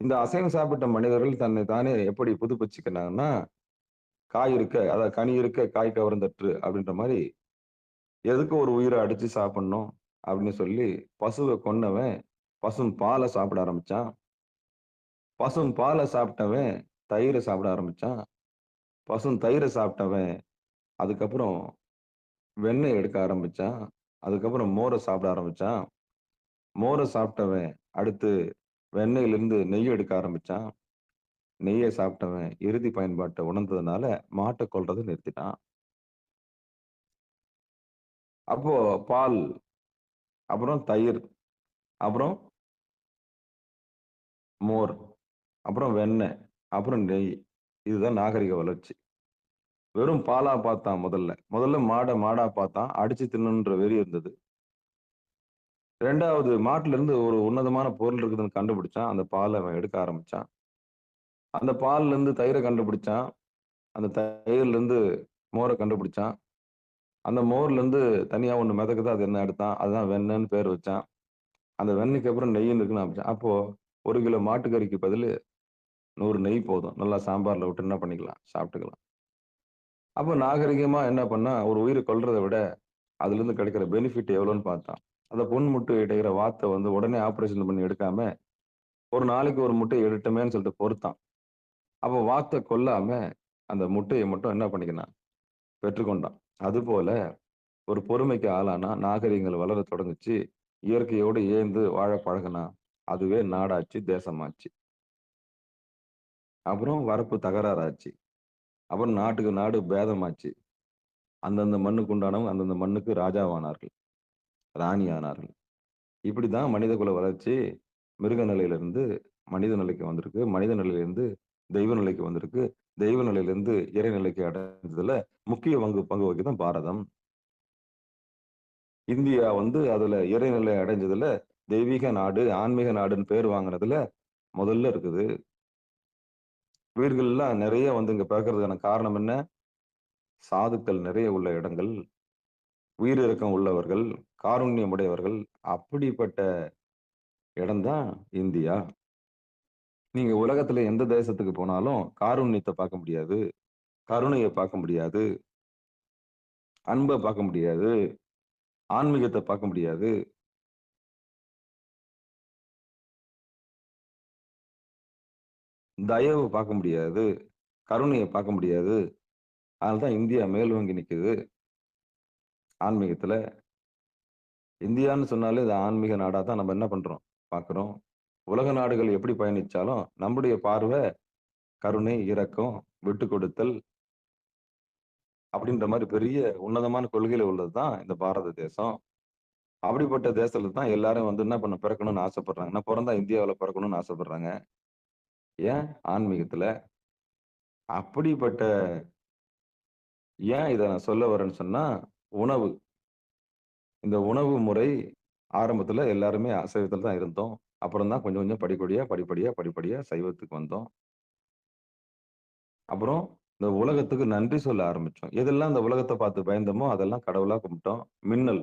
இந்த அசைவம் சாப்பிட்ட மனிதர்கள் தன்னை தானே எப்படி புதுப்பிச்சுக்கினாங்கன்னா, காய் இருக்க, அதாவது கனி இருக்க காய் கவர்ந்தற்று அப்படின்ற மாரி, எதுக்கு ஒரு உயிர அடிச்சு சாப்பிடணும் அப்படின்னு சொல்லி, பசுவ கொன்னவன் பசும் பால சாப்பிட ஆரம்பிச்சான். பசும் பால சாப்பிட்டவன் தயிர சாப்பிட ஆரம்பிச்சான். பசும் தயிர சாப்பிட்டவன் அதுக்கப்புறம் வெண்ணெய் எடுக்க ஆரம்பிச்சான். அதுக்கப்புறம் மோர சாப்பிட ஆரம்பிச்சான். மோர சாப்பிட்டவன் அடுத்து வெண்ணெயிலிருந்து நெய் எடுக்க ஆரம்பிச்சான். நெய்ய சாப்பிட்டவன் இறுதி பயன்பாட்ட உணர்ந்ததுனால மாட்ட கொல்றத நிறுத்திட்டான். அப்போ பால், அப்புறம் தயிர், அப்புறம் மோர், அப்புறம் வெண்ணெய், அப்புறம் நெய். இதுதான் நாகரிக வளர்ச்சி. வெறும் பாலா பார்த்தான் முதல்ல. முதல்ல மாடா பார்த்தான். அடிச்சு தின்னணுன்ற வெறி இருந்தது. 2வது மாட்டுல இருந்து ஒரு உன்னதமான பொருள் இருக்குதுன்னு கண்டுபிடிச்சான். அந்த பால அவன் எடுக்க ஆரம்பிச்சான். அந்த பால்ல இருந்து தயிர கண்டுபிடிச்சான். அந்த தயிர்ல இருந்து மோர கண்டுபிடிச்சான். அந்த மோர்ல இருந்து தனியா ஒண்ணு மிதக்குது. அது என்ன எடுத்தான். அதுதான் வெண்ணெய்ன்னு பேர் வச்சான். அந்த வெண்ணெய்க்கு அப்புறம் நெய்ன்னு இருக்குன்னு ஆரம்பிச்சான். அப்போ 1 கிலோ மாட்டுக்கறிக்கு பதிலு 100 நெய் போதும். நல்லா சாம்பார்ல விட்டு என்ன பண்ணிக்கலாம், சாப்பிட்டுக்கலாம். அப்ப நாகரிகமா என்ன பண்ணா, ஒரு உயிர கொல்றத விட, அதிலிருந்து கிடைக்கிற பெனிஃபிட் எவ்வளோன்னு பார்த்தான். அந்த பொன் முட்டை இடைகிற வாத்த வந்து உடனே ஆப்பரேஷன் பண்ணி எடுக்காம, ஒரு நாளைக்கு ஒரு முட்டை எடுட்டமேன்னு சொல்லிட்டு பொறுத்தான். அப்ப வாத்த கொல்லாம, அந்த முட்டைய மட்டும் என்ன பண்ணிக்கினான், பெற்றுக்கொண்டான். அதுபோல ஒரு பொறுமைக்கு ஆளானா, நாகரிகங்கள் வளரத் தொடங்குச்சு. இயற்கையோடு ஏய்ந்து வாழ பழகுனான். அதுவே நாடாச்சு, தேசமாச்சு. அப்புறம் வரப்பு தகராறாச்சு. அப்புறம் நாட்டுக்கு நாடு பேதமாச்சு. அந்தந்த மண்ணுக்கு உண்டானவங்க அந்தந்த மண்ணுக்கு ராஜாவானார்கள், ராணி ஆனார்கள். இப்படிதான் மனிதகுல வளர்ச்சி மிருக நிலையிலிருந்து மனித நிலைக்கு வந்திருக்கு. மனித நிலையிலிருந்து தெய்வ நிலைக்கு வந்திருக்கு. தெய்வ நிலையிலிருந்து இறைநிலைக்கு அடைஞ்சதுல முக்கிய பங்கு வகிக்குதான் பாரதம். இந்தியா வந்து அதுல இறைநிலை அடைஞ்சதுல தெய்வீக நாடு, ஆன்மீக நாடுன்னு பேர் வாங்குனதுல முதல்ல இருக்குது. உயிர்கள்லாம் நிறைய வந்து இங்க பிறக்கறதுக்கான காரணம் என்ன? சாதுக்கள் நிறைய உள்ள இடங்கள், உயிரிரக்கம் உள்ளவர்கள், காருண்யம் உடையவர்கள். அப்படிப்பட்ட இடம் தான் இந்தியா. நீங்க உலகத்துல எந்த தேசத்துக்கு போனாலும் காருண்யத்த பார்க்க முடியாது. கருணைய பார்க்க முடியாது. அன்ப பார்க்க முடியாது. ஆன்மீகத்த பார்க்க முடியாது. தயவு பார்க்க முடியாது. கருணைய பார்க்க முடியாது. அதனால தான் இந்தியா மேலோங்கி நிக்குது. ஆன்மீகத்துல. இந்தியான்னு சொன்னாலே இது ஆன்மீக நாடா தான் நம்ம என்ன பண்றோம்? பார்க்கிறோம். உலக நாடுகள் எப்படி பயணிச்சாலும் நம்முடைய பார்வை கருணை, இரக்கம், விட்டுக் கொடுத்தல் அப்படின்ற மாரி பெரிய உன்னதமான கொள்கையில உள்ளது தான் இந்த பாரத தேசம். அப்படிப்பட்ட தேசத்துல தான் எல்லாரும் வந்து என்ன பிறக்கணும்னு ஆசைப்படுறாங்க. நான் பொறந்தா இந்தியாவுல பிறக்கணும்னு ஆசைப்படுறாங்க. ஏன்? ஆன்மீகத்துல. அப்படிப்பட்ட ஏன் இத நான் சொல்ல வரேன்னு சொன்னா, உணவு. இந்த உணவு முறை ஆரம்பத்துல எல்லாருமே அசைவத்துல தான் இருந்தோம். அப்புறம் தான் கொஞ்சம் கொஞ்சம் படிப்படியா சைவத்துக்கு வந்தோம். அப்புறம் இந்த உலகத்துக்கு நன்றி சொல்ல ஆரம்பிச்சோம். எதெல்லாம் இந்த உலகத்த பார்த்து பயந்தோமோ, அதெல்லாம் கடவுளா கும்பிட்டோம். மின்னல்.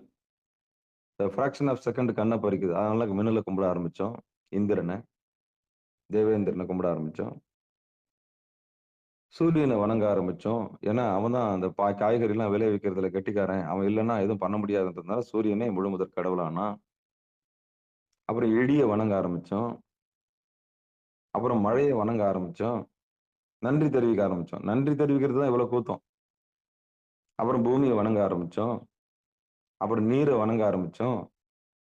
இந்த ஃபிராக்ஷன் ஆஃப் செகண்ட் கண்ண பறிக்குது. அதனால மின்னல கும்பிட ஆரம்பிச்சோம். இந்திரன, தேவேந்திரன கும்பிட ஆரம்பிச்சோம். சூரியன வணங்க ஆரம்பிச்சோம். ஏன்னா, அவன் தான் அந்த காய்கறிலாம் விளைவிக்கிறதுல கெட்டிக்காரன். அவன் இல்லன்னா எதுவும் பண்ண முடியாதுன்றதுனால சூரியனே முழுமுதற் கடவுளானான். அப்புறம் இடிய வணங்க ஆரம்பிச்சோம். அப்புறம் மழைய வணங்க ஆரம்பிச்சோம். நன்றி தெரிவிக்க ஆரம்பிச்சோம். நன்றி தெரிவிக்கிறது தான் இவ்வளோ கூத்தம். அப்புறம் பூமிய வணங்க ஆரம்பிச்சோம். அப்புறம் நீரை வணங்க ஆரம்பிச்சோம்,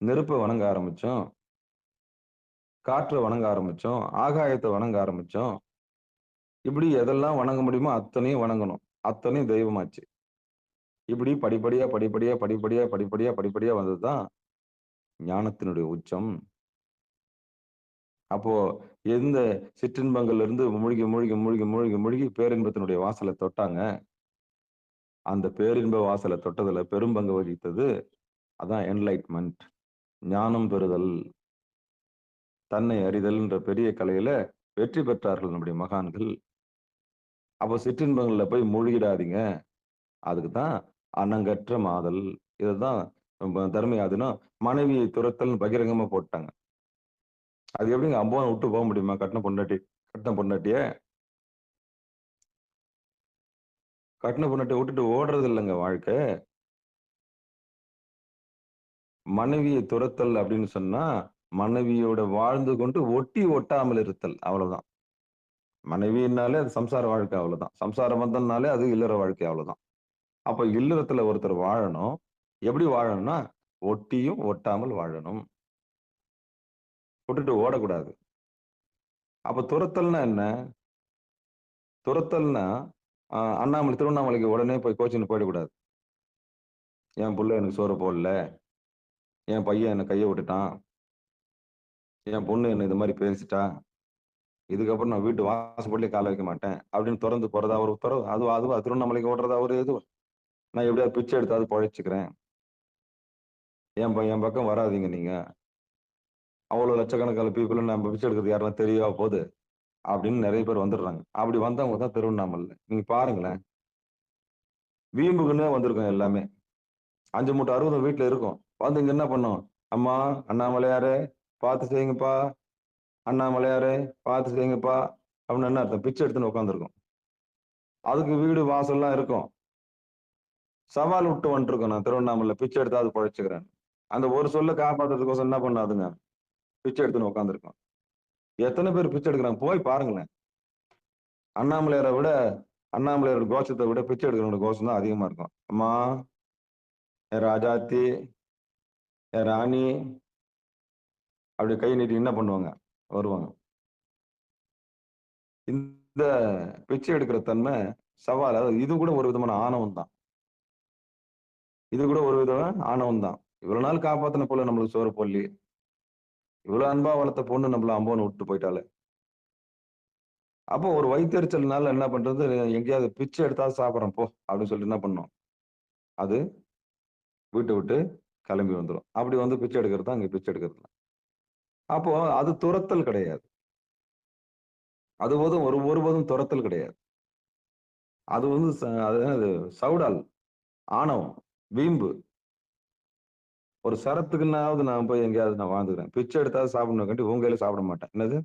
நெருப்பை வணங்க ஆரம்பிச்சோம், காற்றை வணங்க ஆரம்பிச்சோம், ஆகாயத்தை வணங்க ஆரம்பிச்சோம். இப்படி எதெல்லாம் வணங்க முடியுமோ அத்தனையும் வணங்கணும். அத்தனையும் தெய்வமாச்சு. இப்படி படிப்படியா, படிப்படியா, படிப்படியா, படிப்படியா, படிப்படியா வந்ததுதான் ஞானத்தினுடைய உச்சம். அப்போ எந்த சிற்றின்பங்கள்ல இருந்து மூழ்கி, மூழ்கி, மூழ்கி, மூழ்கி, மூழ்கி பேரின்பத்தினுடைய வாசல தொட்டாங்க. அந்த பேரின்ப வாசல தொட்டதுல பெரும்பங்கு வகித்தது அதான் என்லைட்மென்ட். ஞானம் பெறுதல், தன்னை அறிதல்ன்ற பெரிய கலையில வெற்றி பெற்றார்கள் நம்முடைய மகான்கள். அப்போ சிற்றின்பங்கள்ல போய் மூழ்கிடாதீங்க. அதுக்கு தான் அனங்கற்ற மாதல். இதுதான் தர்மயாதினம் மனைவியை துரத்தல்னு பகிரங்கமா போட்டாங்க. அது எப்படிங்க அம்போன விட்டு போக முடியுமா? கட்டின பொண்டாட்டிய விட்டுட்டு ஓடுறது இல்லைங்க வாழ்க்கை. மனைவியை துரத்தல் அப்படின்னு சொன்னா மனைவியோட வாழ்ந்து கொண்டு ஒட்டி ஒட்டாமல் இருத்தல், அவ்வளவுதான். மனைவினாலே அது சம்சார வாழ்க்கை, அவ்வளவுதான். சம்சார பந்தம்னாலே அது இல்லற வாழ்க்கை, அவ்வளவுதான். அப்ப இல்லறத்துல ஒருத்தர் வாழணும். எப்படி வாழணும்னா ஒட்டியும் ஒட்டாமல் வாழணும். விட்டுட்டு ஓடக்கூடாது. அப்ப துரத்தல்னா என்ன? துரத்தல்னா அண்ணாமலை திருவண்ணாமலைக்கு உடனே போய் கோச்சின்னு போயிடக்கூடாது. என் புள்ள எனக்கு சோறு போடல, என் பையன் என்ன கையை விட்டுட்டான், என் பொண்ணு என்ன இது மாதிரி பேசிட்டா, இதுக்கப்புறம் நான் வீட்டு வாசப்படிலே கால வைக்க மாட்டேன் அப்படின்னு திறந்து போறதா ஒரு உத்தரவு? அதுவா திருவண்ணாமலைக்கு ஓடுறதா ஒரு இது? நான் எப்படியாவது பிச்சை எடுத்தாவது பொழைச்சுக்கிறேன், என் பக்கம் வராதீங்க நீங்க, அவ்வளவு லட்சக்கணக்கான பீப்புள் நம்ம பிச்சை எடுக்கிறது யாருன்னா தெரியவா போகுது அப்படின்னு நிறைய பேர் வந்துடுறாங்க. அப்படி வந்தவங்க தான் திருவண்ணாமலை. நீங்க பாருங்களேன், வீம்புக்குன்னே வந்திருக்கோம் எல்லாமே. 5 மூட்டை 60 வீட்டுல இருக்கும். வந்து இங்க என்ன பண்ணோம்? அம்மா அண்ணாமலையாரே பார்த்து செய்யுங்கப்பா, அண்ணாமலையாரே பார்த்து செய்யுங்கப்பா அப்படின்னு என்ன அர்த்தம்? பிச்சை எடுத்துன்னு உட்காந்துருக்கோம். அதுக்கு வீடு வாசல்லாம் இருக்கும். சவால் விட்டு வந்துருக்கோம், நான் திருவண்ணாமலை பிச்சை எடுத்தாவது பொழைச்சுக்கிறேன். அந்த ஒரு சொல்ல காப்பாத்துறதுக்கோசம் என்ன பண்ணாதுங்க? பிச்சை எடுத்துன்னு உட்காந்துருக்கோம். எத்தனை பேர் பிச்சை எடுக்கிறாங்க போய் பாருங்களேன். அண்ணாமலையாரை விட, அண்ணாமலையாரோட கோஷத்தை விட பிச்சை எடுக்கிறவங்களோட கோஷம் தான் அதிகமா இருக்கும். அம்மா, என் ராஜாத்தி, என் ராணி அப்படி கை நீட்டி என்ன பண்ணுவாங்க? வருவாங்க. இந்த பிச்சை எடுக்கிற தன்மை சவால். அதாவது இது கூட ஒரு விதமான ஆணவம் தான். இது கூட ஒரு விதமான ஆணவம் தான். இவ்வளவு நாள் காப்பாத்தின போல நம்மளுக்கு சோறு போடலையே, இவ்வளவு அன்பா வளர்த்த பொண்ணு நம்மள அம்போன்னு விட்டு போயிட்டாலே. அப்போ ஒரு வயித்தெரிச்சல்னால என்ன பண்றது? எங்கேயாவது பிச்சை எடுத்தாவது சாப்பிடுறோம் போ அப்படின்னு சொல்லிட்டு என்ன பண்ணோம்? அது வீட்டை விட்டு கிளம்பி வந்துரும். அப்படி வந்து பிச்சை எடுக்கிறது தான் இங்க பிச்சை எடுக்கிறது. அப்போ அது துரத்தல் கிடையாது. அது ஒருபோதும் துரத்தல் கிடையாது. அது வந்து அது சவுடால், ஆணவம், வீம்பு. ஒரு சரத்துக்குன்னாவது நான் போய் எங்கேயாவது நான் வாழ்ந்துக்கிறேன். பிச்சை எடுத்தாவது சாப்பிடணும் கண்டி உங்க கையில சாப்பிட மாட்டேன். என்னது?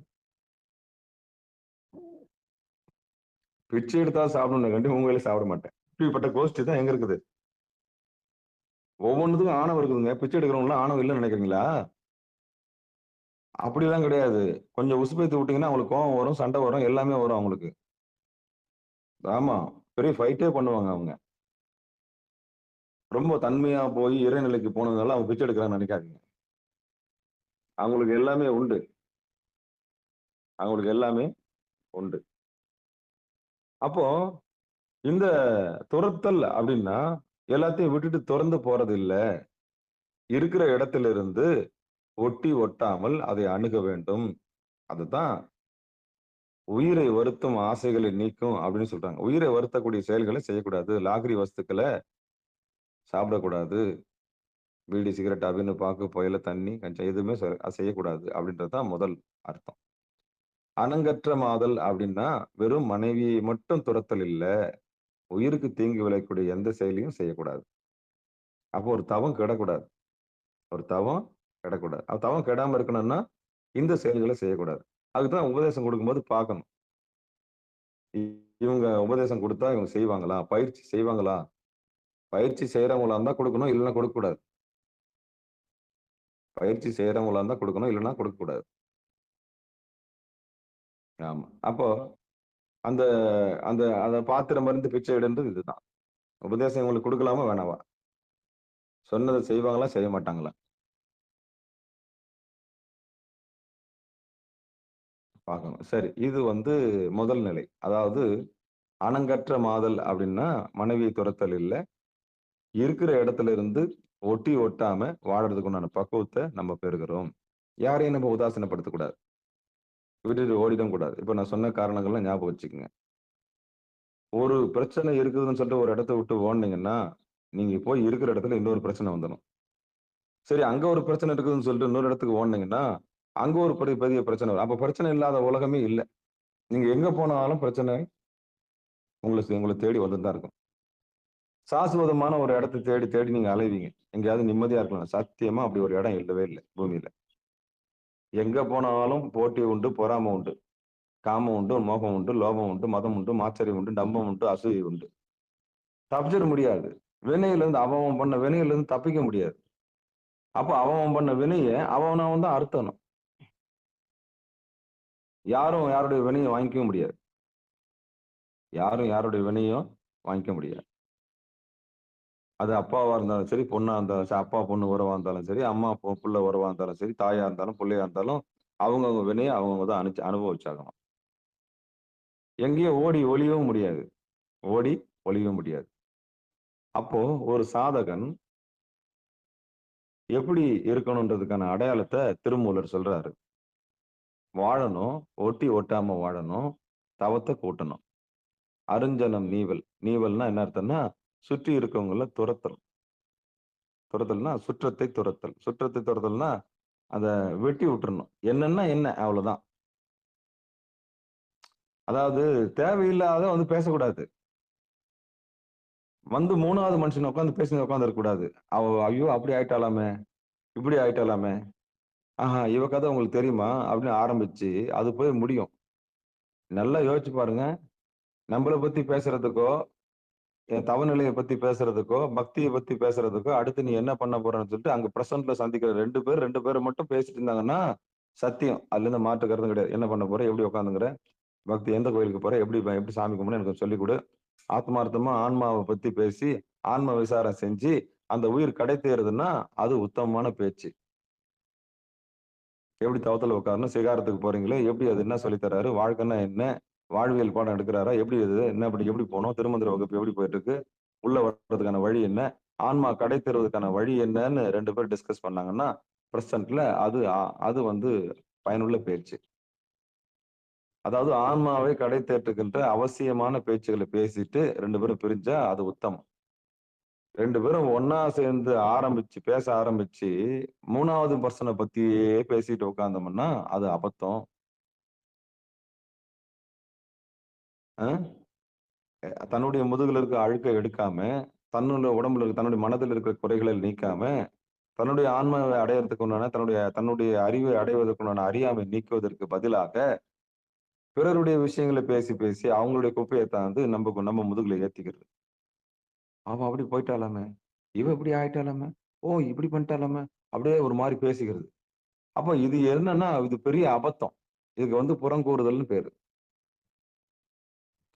பிச்சை எடுத்தாவது சாப்பிடணும் கண்டி உங்க கையில சாப்பிட மாட்டேன். இப்படிப்பட்ட கோஷ்டி தான் எங்க இருக்குது? ஒவ்வொன்றுத்துக்கும் ஆணவம் இருக்குதுங்க. பிச்சை எடுக்கிறவங்களாம் ஆணவம் இல்லைன்னு நினைக்கிறீங்களா? அப்படிலாம் கிடையாது. கொஞ்சம் உசுப்பேத்தி விட்டீங்கன்னா அவங்களுக்கு கோவம் வரும், சண்டை வரும், எல்லாமே வரும் அவங்களுக்கு. ஆமா. பெரிய ஃபைட்டே பண்ணுவாங்க அவங்க. ரொம்ப தன்மையா போய் இறைநிலைக்கு போனதுனால அவங்க பிச்சை எடுக்கிறான்னு நினைக்காதீங்க. அவங்களுக்கு எல்லாமே உண்டு. அவங்களுக்கு எல்லாமே உண்டு. அப்போ இந்த துரத்தல் அப்படின்னா எல்லாத்தையும் விட்டுட்டு துறந்து போறது இல்ல. இருக்கிற இடத்துல இருந்து ஒட்டி ஒட்டாமல் அதை அணுக வேண்டும். அதுதான் உயிரை வருத்தும் ஆசைகளை நீக்கும் அப்படின்னு சொல்றாங்க. உயிரை வருத்தக்கூடிய செயல்களை செய்யக்கூடாது. லாகிரி வஸ்துக்களை சாப்பிடக்கூடாது. பீடி, சிகரெட், அபின்னு, பாக்கு, புகையிலை, தண்ணி, கஞ்சா எதுவுமே செய்யக்கூடாது அப்படின்றது தான் முதல் அர்த்தம். அனங்கற்ற மாதல் அப்படின்னா வெறும் மனைவியை மட்டும் துரத்தல் இல்ல. உயிருக்கு தீங்கு விளையக்கூடிய எந்த செயலையும் செய்யக்கூடாது. அப்போ ஒரு தவம் கெடக்கூடாது. ஒரு தவம் கெடக்கூடாது. தவம் கெடாம இருக்கணும்னா இந்த செயல்களை செய்யக்கூடாது. அதுக்குதான் உபதேசம் கொடுக்கும்போது பார்க்கணும். இவங்க உபதேசம் கொடுத்தா இவங்க செய்வாங்களா? பயிற்சி செய்வாங்களா? பயிற்சி செய்யறவங்களா இருந்தா கொடுக்கணும், இல்லைன்னா கொடுக்கக்கூடாது. பயிற்சி செய்யறவங்களா இருந்தா கொடுக்கணும், இல்லைன்னா கொடுக்கக்கூடாது. ஆமா. அப்போ அந்த அந்த அந்த பாத்திரம் மருந்து பிச்சை எடுன்றது இதுதான். உபதேசம் இவங்களுக்கு கொடுக்கலாமா வேணாவா? சொன்னதை செய்வாங்களா, செய்ய மாட்டாங்களா? பார்க்கணும். சரி. இது வந்து முதல் நிலை. அதாவது அணங்கற்ற மாதல் அப்படின்னா, மனைவியை துரத்தல் இல்ல. இருக்கிற இடத்துல இருந்து ஒட்டி ஒட்டாம வாழறதுக்கு உண்டான பக்குவத்த நம்ம பெறுகிறோம். யாரையும் நம்ம உதாசீனப்படுத்தக்கூடாது. விட்டுட்டு ஓடிடவும் கூடாது. இப்ப நான் சொன்ன காரணங்கள்லாம் ஞாபகம் வச்சுக்கங்க. ஒரு பிரச்சனை இருக்குதுன்னு சொல்லிட்டு ஒரு இடத்த விட்டு ஓடுனீங்கன்னா, நீங்க போய் இருக்கிற இடத்துல இன்னொரு பிரச்சனை வந்துரும். சரி அங்க ஒரு பிரச்சனை இருக்குதுன்னு சொல்லிட்டு இன்னொரு இடத்துக்கு ஓடுனீங்கன்னா, அங்க ஒரு பெரிய பிரச்சனை வரும். அப்ப பிரச்சனை இல்லாத உலகமே இல்ல. நீங்க எங்க போனாலும் பிரச்சனை உங்கள தேடி வந்துட்டு தான் இருக்கும். சாஸ்வதமான ஒரு இடத்த தேடி தேடி நீங்க அலைவீங்க. எங்கேயாவது நிம்மதியா இருக்கலாம். சத்தியமா அப்படி ஒரு இடம் இல்லவே இல்ல பூமியில. எங்க போனாலும் போட்டி உண்டு, பொறாமை உண்டு. காமம் உண்டு, மோகம் உண்டு, லோபம் உண்டு, மதம் உண்டு, மாச்சரியம் உண்டு, டம்பம் உண்டு, அசூயை உண்டு. தப்பிச்சிட முடியாது. வினையிலிருந்து அவன் பண்ண வினையிலிருந்து தப்பிக்க முடியாது. அப்ப அவன் பண்ண வினைய அவன் தான் அறுத்தணும். யாரும் யாருடைய வினையும் வாங்கிக்கவும் முடியாது. யாரும் யாருடைய வினையும் வாங்கிக்க முடியாது. அது அப்பாவா இருந்தாலும் சரி, பொண்ணா இருந்தாலும் சரி, அப்பா, பொண்ணு உறவா இருந்தாலும் சரி, அம்மா, புள்ள உறவா இருந்தாலும் சரி, தாயா இருந்தாலும், புள்ளையா இருந்தாலும், அவங்கவங்க வினைய அவங்கவங்க தான் அனுபவிச்சாகணும். எங்கேயும் ஓடி ஒளியவும் முடியாது. ஓடி ஒளியவும் முடியாது. அப்போ ஒரு சாதகன் எப்படி இருக்கணும்ன்றதுக்கான அடையாளத்த திருமூலர் சொல்றாரு. வாழணும், ஒட்டி ஒட்டாம வாழணும், தவத்த கூட்டணும். அருஞ்சனம் நீவல். நீவல்னா என்ன அர்த்தம்னா, சுற்றி இருக்கவங்கள துரத்தல். துரத்தல்னா சுற்றத்தை துரத்தல். சுற்றத்தை துரத்தல்னா, அத வெட்டி விட்டுறணும். என்னன்னா என்ன? அவ்வளவுதான். அதாவது தேவையில்லாத வந்து பேசக்கூடாது. வந்து 3வது மனுஷன உட்கார்ந்து பேசினு உட்கார்ந்திருக்க கூடாது. ஐயோ! அப்படி ஆயிட்டாளாமே! இப்படி ஆயிட்டாளாமே! ஆஹா! இவ கதை உங்களுக்கு தெரியுமா? அப்படின்னு ஆரம்பிச்சு, அது போய் முடியும். நல்லா யோசிச்சு பாருங்க. நம்மள பத்தி பேசுறதுக்கோ, என் தவநிலைய பத்தி பேசுறதுக்கோ, பக்திய பத்தி பேசுறதுக்கோ, அடுத்து நீ என்ன பண்ண போறன்னு சொல்லிட்டு, அங்க பிரசன்ட்ல சந்திக்கிற 2 பேர் மட்டும் பேசிட்டு இருந்தாங்கன்னா, சத்தியம். அதுல எந்த மாற்று கருத்தும் கிடையாது. என்ன பண்ண போற? எப்படி உட்கார்ந்துங்கிற? பக்தி எந்த கோயிலுக்கு போற? எப்படி சாமி கும்பிடணும்? எனக்கு கொஞ்சம் சொல்லிக் குடு. ஆத்மார்த்தமா ஆன்மாவ பத்தி பேசி, ஆன்ம விசாரம் செஞ்சு, அந்த உயிர் கடை தேறுதுன்னா, அது உத்தமமான பேச்சு. எப்படி தவத்துல உட்காரணும்? சிகாரத்துக்கு போறீங்களே, எப்படி அது என்ன சொல்லி தர்றாரு? வாழ்க்கைன்னா என்ன? வாழ்வியல் பாடம் எடுக்குறாரா? எப்படி அது? என்ன எப்படி போணும்? திருமந்திர வகுப்பு எப்படி போயிட்டு இருக்கு? உள்ள வர்றதுக்கான வழி என்ன? ஆன்மா கடை தேறுவதற்கான வழி என்னன்னு 2 பேர் டிஸ்கஸ் பண்ணாங்கன்னா, பிரசன்ட்ல அது வந்து பயனுள்ள பேச்சு. அதாவது ஆன்மாவை கடை தேற்றுகின்ற அவசியமான பேச்சுக்கள பேசிட்டு 2 பேரும் பிரிஞ்சா அது உத்தமம். 2 பேரும் ஒண்ணா சேர்ந்து பேச ஆரம்பிச்சு 3வது பெர்சன பத்தியே பேசிட்டு உட்கார்ந்தோம்னா, அது அபத்தம். அ தன்னுடைய முதுகுல இருக்க அழுக்க எடுக்காம, தன்னுடைய மனதில இருக்கிற குறைகளை நீக்காம, தன்னுடைய ஆன்மாவை அடையறதுக்கு உண்டான தன்னுடைய அறிவை அடைவதற்கு உண்டான அறியாமை நீக்குவதற்கு பதிலாக, பிறருடைய விஷயங்கள பேசி பேசி அவங்களுடைய குப்பைய தாந்து நம்ம முதுகுல ஏத்திக்கிறது. அவ அப்படி போயிட்டாளாமே! இவ இப்படி ஆயிட்டாளாமே! ஓ! இப்படி பண்ணிட்டாளாமே! அப்படியே ஒரு மாரி பேசிக்கிறது. அப்ப இது என்னன்னா, இது பெரிய அபத்தம். இதுக்கு வந்து புறங்கூறுதல்னு பேரு.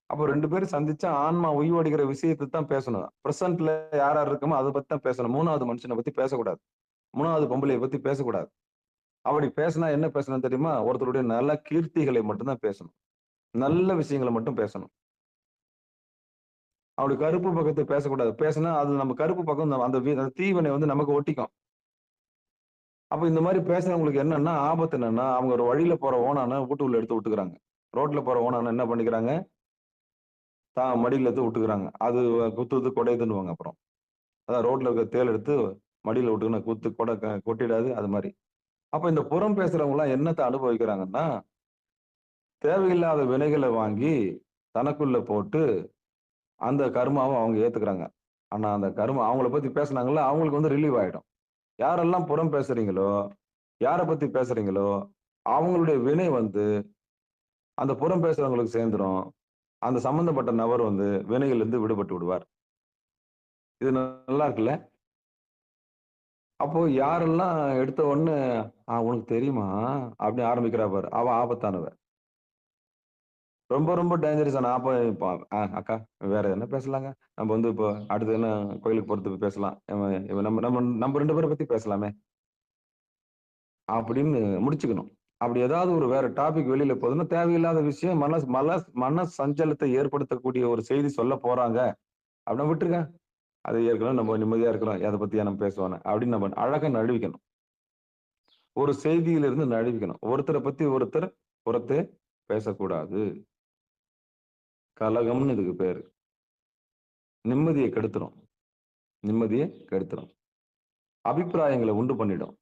அப்போ 2 பேரும் சந்திச்சா ஆன்மா உய்வடைகிற விஷயத்த தான் பேசணும். பிரசன்ட்ல யார் யார் இருக்கோமோ அத பத்தி தான் பேசணும். 3வது மனுஷன பத்தி பேசக்கூடாது. 3வது பொம்பளைய பத்தி பேசக்கூடாது. அப்படி பேசினா என்ன பேசணும் தெரியுமா? ஒருத்தருடைய நல்ல கீர்த்திகளை மட்டும் தான் பேசணும். நல்ல விஷயங்கள மட்டும் பேசணும். அப்படி கருப்பு பக்கத்த பேசக்கூடாது. பேசினா அது நம்ம கருப்பு பக்கம் அந்த தீவினை வந்து நமக்கு ஒட்டிக்கும். அப்ப இந்த மாரி பேசுறவங்களுக்கு என்னன்னா, ஆபத்து என்னன்னா, அவங்க ஒரு வழியில போற ஓணான வூட்டுக்குள்ள எடுத்து விட்டுக்கிறாங்க. ரோட்ல போற ஓணான என்ன பண்ணிக்கிறாங்க? தான் மடியில எடுத்து விட்டுக்கிறாங்க. அது குத்துது, கொடையுதுன்னுவாங்க அப்புறம். அதான் ரோட்ல இருக்க தேள் எடுத்து மடியில விட்டுக்கின்னு குத்து கொட்டிடாது அது மாரி. அப்ப இந்த புறம் பேசுறவங்கலாம் என்னத்த அனுபவிக்கிறாங்கன்னா, தேவையில்லாத வினைகள வாங்கி தனக்குள்ள போட்டு அந்த கர்மாவ அவங்க ஏத்துக்கிறாங்க. ஆனா அந்த கர்மா அவங்கள பத்தி பேசுனாங்கல்ல, அவங்களுக்கு வந்து ரிலீவ் ஆயிடும். யாரெல்லாம் புறம் பேசுறீங்களோ, யார பத்தி பேசுறீங்களோ, அவங்களுடைய வினை வந்து அந்த புறம் பேசுறவங்களுக்கு சேர்ந்துரும். அந்த சம்பந்தப்பட்ட நபர் வந்து வினையிலிருந்து விடுபட்டு விடுவார். இது நல்லா இருக்குல்ல? அப்போ யாரெல்லாம் எடுத்த உடனே, உனக்கு தெரியுமா?" அப்படின்னு ஆரம்பிக்கிறா பாரு. அவ ஆபத்தானவ. ரொம்ப ரொம்ப டேஞ்சரஸான அப்ப இப்போ அக்கா வேற என்ன பேசலாங்க? நம்ம வந்து இப்போ அடுத்து என்ன கோயிலுக்கு போறதுக்கு பேசலாம். இவன் நம்ம நம்ம நம்ம 2 பேர பத்தி பேசலாமே! அப்படின்னு முடிச்சுக்கணும். அப்படி ஏதாவது ஒரு வேற டாபிக் வெளியில போகுதுன்னா, தேவையில்லாத விஷயம் மன சஞ்சலத்தை ஏற்படுத்தக்கூடிய ஒரு செய்தி சொல்ல போறாங்க. அப்படின்னா விட்டுருங்க. அது ஏற்கனவே நம்ம நிம்மதியா இருக்கிறோம். எத பத்தியா நம்ம பேசுவோன்னு. அப்படின்னு நம்ம அழகா நழுவிக்கணும். ஒரு செய்தியிலிருந்து நழுவிக்கணும். ஒருத்தர பத்தி ஒருத்தர் புறத்தே பேசக்கூடாது. கலகம்னு இதுக்கு பேரு. நிம்மதிய கெடுத்துரும். நிம்மதிய கெடுத்துரும். அபிப்பிராயங்கள உண்டு பண்ணிடும்.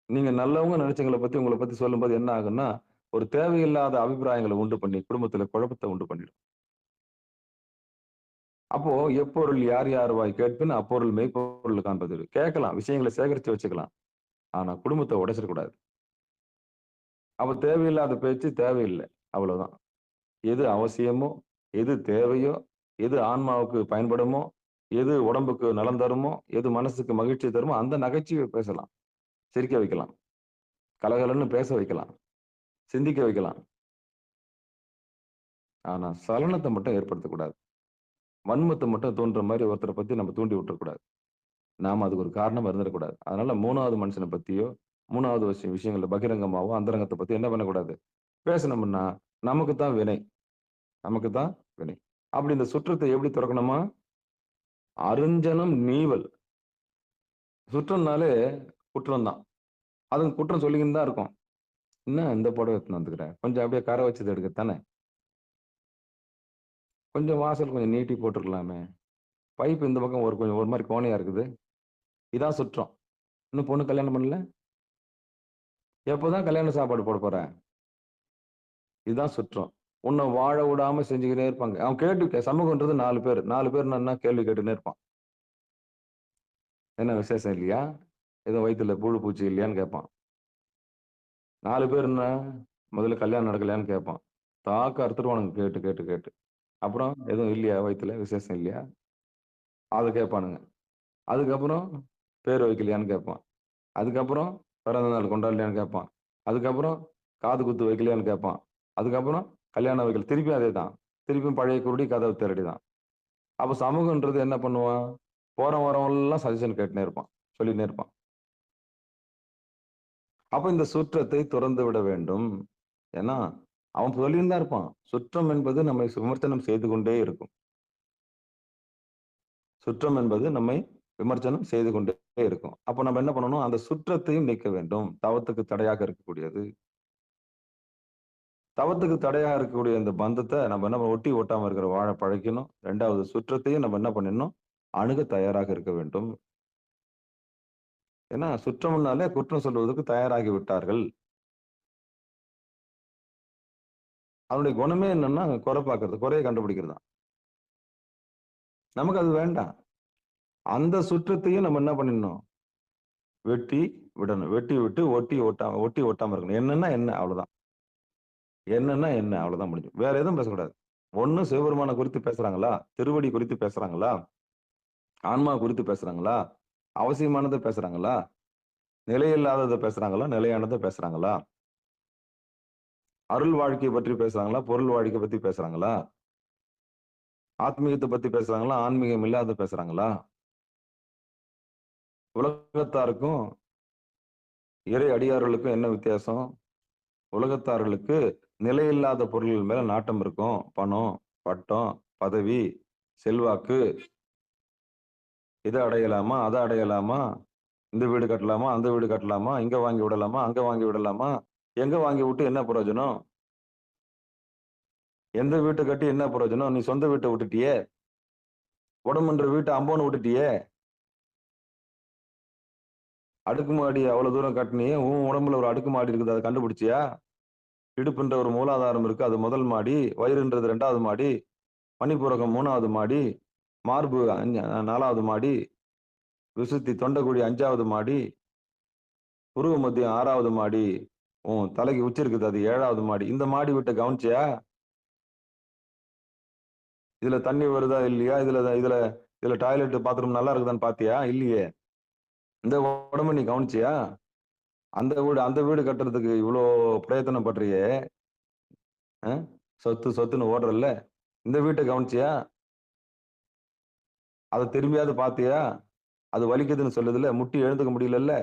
நீங்க நல்லவங்க நெனச்சவங்கள பத்தி உங்கள பத்தி சொல்லும்போது என்ன ஆகும்னா, ஒரு தேவையில்லாத அபிப்பிராயங்கள உண்டு பண்ணி, குடும்பத்தில குழப்பத்த உண்டு பண்ணிடும். அப்போ எப்பொருள் யார் யார் வாய் கேட்பின் அப்பொருள் மெய்ப்பொருள் காண்பது. கேட்கலாம். விஷயங்கள சேகரிச்சு வச்சுக்கலாம். ஆனா குடும்பத்த உடைச்சிடக்கூடாது. அப்ப தேவையில்லாத பேச்சு தேவையில்ல. அவ்வளவுதான். எது அவசியமோ, எது தேவையோ, எது ஆன்மாவுக்கு பயன்படுமோ, எது உடம்புக்கு நலம் தருமோ, எது மனசுக்கு மகிழ்ச்சி தருமோ, அந்த நகைச்சுவை பேசலாம். சிரிக்க வைக்கலாம். கலகலன்னு பேச வைக்கலாம். சிந்திக்க வைக்கலாம். ஆனா சலனத்த மட்டும் ஏற்படுத்தக்கூடாது. வன்மத்த மட்டும் தூண்டுற மாரி ஒருத்தர பத்தி நம்ம தூண்டி விட்டுறக்கூடாது. நாம அதுக்கு ஒரு காரணமா இருந்துறக்கூடாது. அதனால 3வது மனுஷன பத்தியோ, 3வது விஷயங்கள பகிரங்கமாவோ, அந்தரங்கத்த பத்தி என்ன பண்ணக்கூடாது? பேசுனோம்னா, நமக்கு தான் வினை. நமக்கு தான் வினை. அப்படி இந்த சுற்றத்த எப்படி தொறக்கணுமா? அருஞ்சனம் நீவல். சுற்றம்னாலே குற்றம் தான். அதுவும் குற்றம் சொல்லிக்கின்னு தான் இருக்கும். "என்ன இந்த புடவ எடுத்துன்னு வந்துருக்குற? கொஞ்சம் அப்படியே கரை வச்சது எடுக்க தானே! கொஞ்சம் வாசல் கொஞ்சம் நீட்டி போட்டுருக்கலாமே! பைப் இந்த பக்கம் கொஞ்சம் ஒரு மாரி கோணையா இருக்குது." இதான் சுற்றம். "இன்னும் பொண்ணு கல்யாணம் பண்ணல? எப்போதான் கல்யாண சாப்பாடு போடப் போற?" இதுதான் சுற்றம். உன்ன வாழ விடாம செஞ்சுக்கிட்டே இருப்பாங்க. அவன் சமூகம்ன்றது 4 பேரு. 4 பேர்னா என்ன? கேள்வி கேட்டுன்னே இருப்பான். "என்ன விசேஷம் இல்லையா? எதுவும் வயித்துல புழு பூச்சி இல்லையான்னு?" கேட்பான். 4 பேருன்னா, முதல்ல கல்யாணம் நடக்கலையான்னு கேட்பான். தாக்க அறுத்துருவானுங்க கேட்டு, கேட்டு, கேட்டு. அப்புறம் எதுவும் இல்லையா வயித்துல? விசேஷம் இல்லையா? அத கேட்பானுங்க. அதுக்கப்புறம் பேர் வைக்கலையான்னு கேட்பான். அதுக்கப்புறம் பிறந்த நாள் கொண்டாடலையான்னு கேட்பான். அதுக்கப்புறம் காது குத்து வைக்கலையான்னு கேட்பான். அதுக்கப்புறம் கல்யாணம் வைக்கல. திருப்பியும் அதேதான். திருப்பியும் பழைய குருடி கதவு திரடி தான். அப்ப சமூகம்ன்றது என்ன பண்ணுவான்? போறவன் வரவன்லாம் சஜஷன் கேட்டுன்னே இருப்பான். சொல்லின்னே இருப்பான். அப்ப இந்த சுற்றத்தை துறந்து விட வேண்டும். ஏன்னா, அவன் சொல்லின்னு தான் இருப்பான். சுற்றம் என்பது நம்மை விமர்சனம் செய்து கொண்டே இருக்கும். சுற்றம் என்பது நம்மை விமர்சனம் செய்து கொண்டே இருக்கும். அப்ப நம்ம என்ன பண்ணணும்? அந்த சுற்றத்தையும் நீக்க வேண்டும். தவத்துக்கு தடையாக இருக்கக்கூடியது. தவத்துக்கு தடையா இருக்கக்கூடிய இந்த பந்தத்த நம்ம என்ன ஒட்டி ஒட்டாம இருக்கிற வாழ பழக்கணும். 2வது சுற்றத்தையும் நம்ம என்ன பண்ணிடணும்? அணுக தயாராக இருக்க வேண்டும். ஏன்னா சுற்றம்னாலே குற்றம் சொல்வதற்கு தயாராகி விட்டார்கள். அதனுடைய குணமே என்னன்னா, குறை பார்க்கிறது. குறைய கண்டுபிடிக்கிறது தான். நமக்கு அது வேண்டாம். அந்த சுற்றத்தையும் நம்ம என்ன பண்ணிடணும்? வெட்டி விடணும். வெட்டி விட்டு ஒட்டி ஒட்டாம இருக்கணும். என்னன்னா என்ன? அவ்வளவுதான். என்னன்னா என்ன? அவ்வளவுதான் முடிஞ்சு. வேற எதுவும் பேசக்கூடாது. ஒண்ணு சிவபெருமான குறித்து பேசுறாங்களா? திருவடி குறித்து பேசுறாங்களா? ஆன்மா குறித்து பேசுறாங்களா? அவசியமானத பேசுறாங்களா? நிலையில்லாதத பேசுறாங்களா? நிலையானத பேசுறாங்களா? அருள் வாழ்க்கைய பற்றி பேசுறாங்களா? பொருள் வாழ்க்கை பத்தி பேசுறாங்களா? ஆத்மீகத்த பத்தி பேசுறாங்களா? ஆன்மீகம் இல்லாதத பேசுறாங்களா? உலகத்தாருக்கும், இறை அடியார்களுக்கும் என்ன வித்தியாசம்? உலகத்தார்களுக்கு நிலையில்லாத பொருள்கள் மேல நாட்டம் இருக்கும். பணம், பட்டம், பதவி, செல்வாக்கு. இத அடையலாமா? அத அடையலாமா? இந்த வீடு கட்டலாமா? அந்த வீடு கட்டலாமா? இங்க வாங்கி விடலாமா? அங்க வாங்கி விடலாமா? எங்க வாங்கி விட்டு என்ன பிரயோஜனம்? எந்த வீட்ட கட்டி என்ன பிரயோஜனம்? நீ சொந்த வீட்ட விட்டுட்டியே! உடம்புன்ற வீட்ட அம்போன்னு விட்டுட்டியே! அடுக்குமாடி அவ்வளவு தூரம் கட்டினியே! உன் உடம்புல ஒரு அடுக்குமாடி இருக்குது. அத கண்டுபிடிச்சியா? இடுப்புன்ற ஒரு மூலாதாரம் இருக்கு. அது முதல் மாடி. வயிறுன்றது 2வது மாடி. மணிப்புரகம் 3வது மாடி. மார்பு 4வது மாடி. விசுத்தி தொண்டைக்குழி 5வது மாடி. புருவ மத்தியம் 6வது மாடி. உன் தலைக்கு உச்சி இருக்குது. அது 7வது மாடி. இந்த மாடி வீட்ட கவனிச்சியா? இதுல தண்ணி வருதா? இல்லையா? இதுல டாய்லெட், பாத்ரூம் நல்லா இருக்குதான்னு பாத்தியா? இல்லையே! இந்த உடம்ப நீ கவனிச்சியா? அந்த வீடு கட்டுறதுக்கு இவ்ளோ பிரயத்தனம் படுறியே! அ சொத்து சொத்துன்னு ஓடுறல்ல, இந்த வீட்ட கவனிச்சியா? அத திரும்பியாவது பார்த்தியா? அது வலிக்குதுன்னு சொல்லுதுல்ல, முட்டி எழுந்துக்க முடியலல்ல,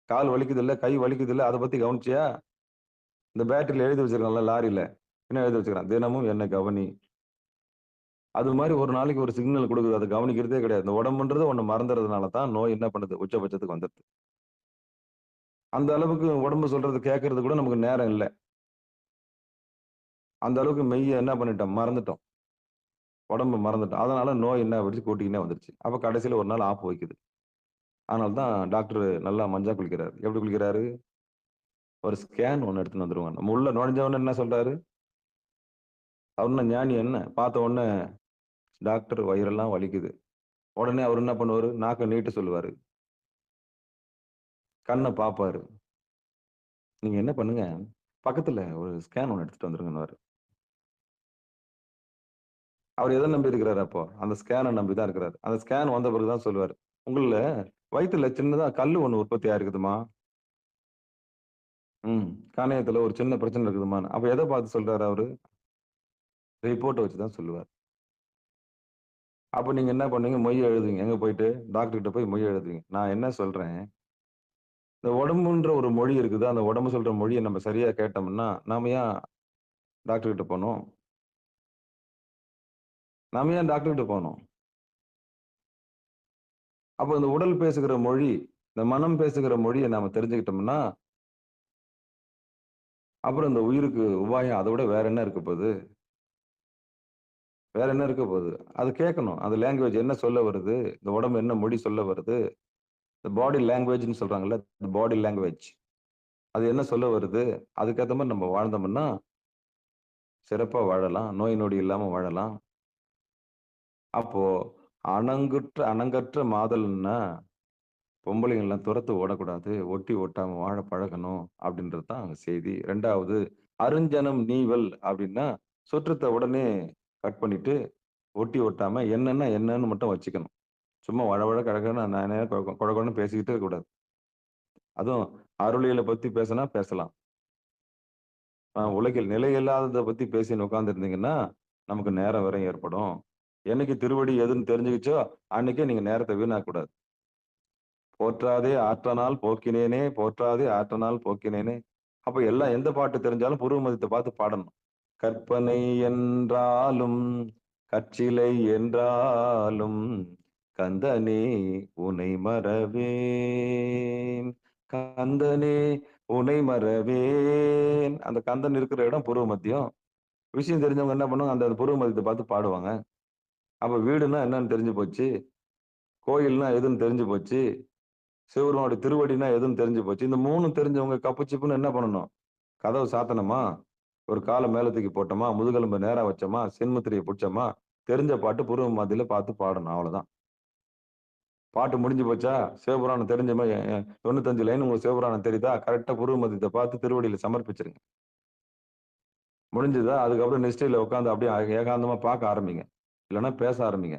கால் வலிக்குதுல்ல, கை வலிக்குதுல்ல, அத பத்தி கவனிச்சியா? இந்த பேட்டரியில எழுதி வச்சிருக்கான்ல லாரியில, என்ன எழுதி வச்சுருக்கான்? தினமும் என்ன கவனி. அது மாரி ஒரு நாளைக்கு ஒரு சிக்னல் குடுக்குது. அத கவனிக்கிறதே கிடையாது. இந்த உடம்புன்றது ஒண்ணு மறந்துறதுனால தான் நோய் என்ன பண்ணுது? உச்சபட்சத்துக்கு வந்துருது. அந்த அளவுக்கு உடம்பு சொல்றத கேட்கறது கூட நமக்கு நேரம் இல்ல. அந்த அளவுக்கு மெய்ய என்ன பண்ணிட்டோம்? மறந்துட்டோம். உடம்ப மறந்துட்டோம். அதனால நோய் என்ன ஆயிடுச்சு? கூட்டிக்கினே வந்துருச்சு. அப்ப கடைசியில ஒரு நாள் ஆப்பு வைக்குது. அதனால தான் டாக்டர் நல்லா மஞ்சா குளிக்கிறாரு. எப்படி குளிக்கிறாரு? ஒரு ஸ்கேன் ஒண்ணு எடுத்துன்னு வந்துருவாங்க. நம்ம உள்ள நுழைஞ்ச உடனே என்ன சொல்றாரு? அவர் என்ன ஞானி என்ன? பார்த்த உடனே டாக்டர் வயிறெல்லாம் வலிக்குது. உடனே அவரு என்ன பண்ணுவாரு? நாக்க நீட்ட சொல்லுவாரு. கண்ண பார்ப்பாரு. நீங்க என்ன பண்ணுங்க, பக்கத்துல ஒரு ஸ்கேன் ஒண்ணு எடுத்துட்டு வந்துருங்கன்னுவாரு. அவரு எத நம்பி இருக்கிறாரு அப்போ? அந்த ஸ்கேன நம்பி தான் இருக்கிறாரு. அந்த ஸ்கேன் வந்த பிறகு தான் சொல்லுவாரு. உங்கள வயித்துல சின்னதா கல்லு ஒண்ணு உற்பத்தி ஆயிருக்குதும்மா. ம். கணையத்துல ஒரு சின்ன பிரச்சனை இருக்குதும்மான்னு. அப்ப எத பார்த்து சொல்றாரு அவரு? ரிப்போர்ட்ட வச்சு தான் சொல்லுவாரு. அப்ப நீங்க என்ன பண்ணுவீங்க? மொய் எழுதுவீங்க. எங்க போயிட்டு? டாக்டர் கிட்ட போய் மொய் எழுதுவீங்க. நான் என்ன சொல்றேன், இந்த உடம்புன்ற ஒரு மொழி இருக்குது. அந்த உடம்பு சொல்ற மொழிய நம்ம சரியா கேட்டோம்னா, நாம ஏன் டாக்டர் கிட்ட போணும்? நாம ஏன் டாக்டர் கிட்ட போணும்? அப்ப இந்த உடல் பேசுகிற மொழி, இந்த மனம் பேசுகிற மொழிய நாம தெரிஞ்சுக்கிட்டோம்னா, அப்புறம் இந்த உயிருக்கு உபாயம் அத விட வேற என்ன இருக்க போது? வேற என்ன இருக்க போது? அது கேட்கணும். அந்த லேங்குவேஜ் என்ன சொல்ல வருது? இந்த உடம்பு என்ன மொழி சொல்ல வருது? இந்த பாடி லாங்குவேஜ்ன்னு சொல்றாங்கல்ல, இந்த பாடி லாங்குவேஜ். அது என்ன சொல்ல வருது? அதுக்கேத்த மாரி நம்ம வாழ்ந்தோம்னா, சிறப்பா வாழலாம். நோய் நொடி இல்லாம வாழலாம். அப்போ அணங்கற்ற மாதல்ன்னா, பொம்பளைங்கலாம் துரத்து ஓடக்கூடாது. ஒட்டி ஒட்டாம வாழ பழகணும். அப்படின்றது தான் அங்க செய்தி. 2வது அருஞ்சனம் நீவல் அப்படின்னா, சுற்றத்த உடனே கட் பண்ணிட்டு, ஒட்டி ஒட்டாம என்னன்னா என்னன்னு மட்டும் வச்சுக்கணும். சும்மா வழவழ கடகடன்னு நானே கொட கொடன்னு பேசிக்கிட்டே இருக்கக்கூடாது. அதுவும் அருளியல பத்தி பேசினா பேசலாம். உலகில் நிலையில்லாதத பத்தி பேசின்னு உட்கார்ந்திருந்தீங்கன்னா, நமக்கு நேர விரயம் ஏற்படும். என்னைக்கு திருவடி எதுன்னு தெரிஞ்சுக்கிச்சோ, அன்னைக்கே நீங்க நேரத்த வீணாக்கக்கூடாது. போற்றாதே ஆற்றனால் போக்கினேனே, போற்றாதே ஆற்றனால் போக்கினேனே. அப்ப எல்லாம் எந்த பாட்டு தெரிஞ்சாலும் புருவ மத்தியத்த பார்த்து பாடணும். கற்பனை என்றாலும், கற்சிலை என்றாலும், கந்தனே உனை மறவேன். கந்தனே உனை மறவேன். அந்த கந்தன் இருக்கிற இடம் புருவ மத்தியம். விஷயம் தெரிஞ்சவங்க என்ன பண்ணுவாங்க, அந்த புருவ மத்தியத்த பார்த்து பாடுவாங்க. அப்ப வீடுன்னா என்னன்னு தெரிஞ்சு போச்சு. கோயில்னா எதுன்னு தெரிஞ்சு போச்சு. சிவபெருமானுடைய திருவடின்னா எதுன்னு தெரிஞ்சு போச்சு. இந்த 3ம் தெரிஞ்சவங்க கப்பு சிப்புன்னு என்ன பண்ணணும்? கதவ சாத்தனமா, ஒரு கால மேல தூக்கி போட்டோமா, முதுகெலும்ப நேரா வச்சோமா, சின்முத்திரைய புடிச்சோமா, தெரிஞ்ச பாட்டு புருவ மத்தியில பார்த்து பாடணும். அவ்வளவுதான். பாட்டு முடிஞ்சு போச்சா? சிவபுராணம் தெரிஞ்ச மாரி 95 லைன் உங்களுக்கு சிவபுராணம் தெரியுதா? கரெக்ட்டா புருவ மத்தியத்த பார்த்து திருவடியில சமர்ப்பிச்சுருங்க. முடிஞ்சுதா? அதுக்கப்புறம் நிஷ்டையில உட்கார்ந்து அப்படியே ஏகாந்தமா பார்க்க ஆரம்பிங்க. இல்லன்னா பேச ஆரம்பிங்க.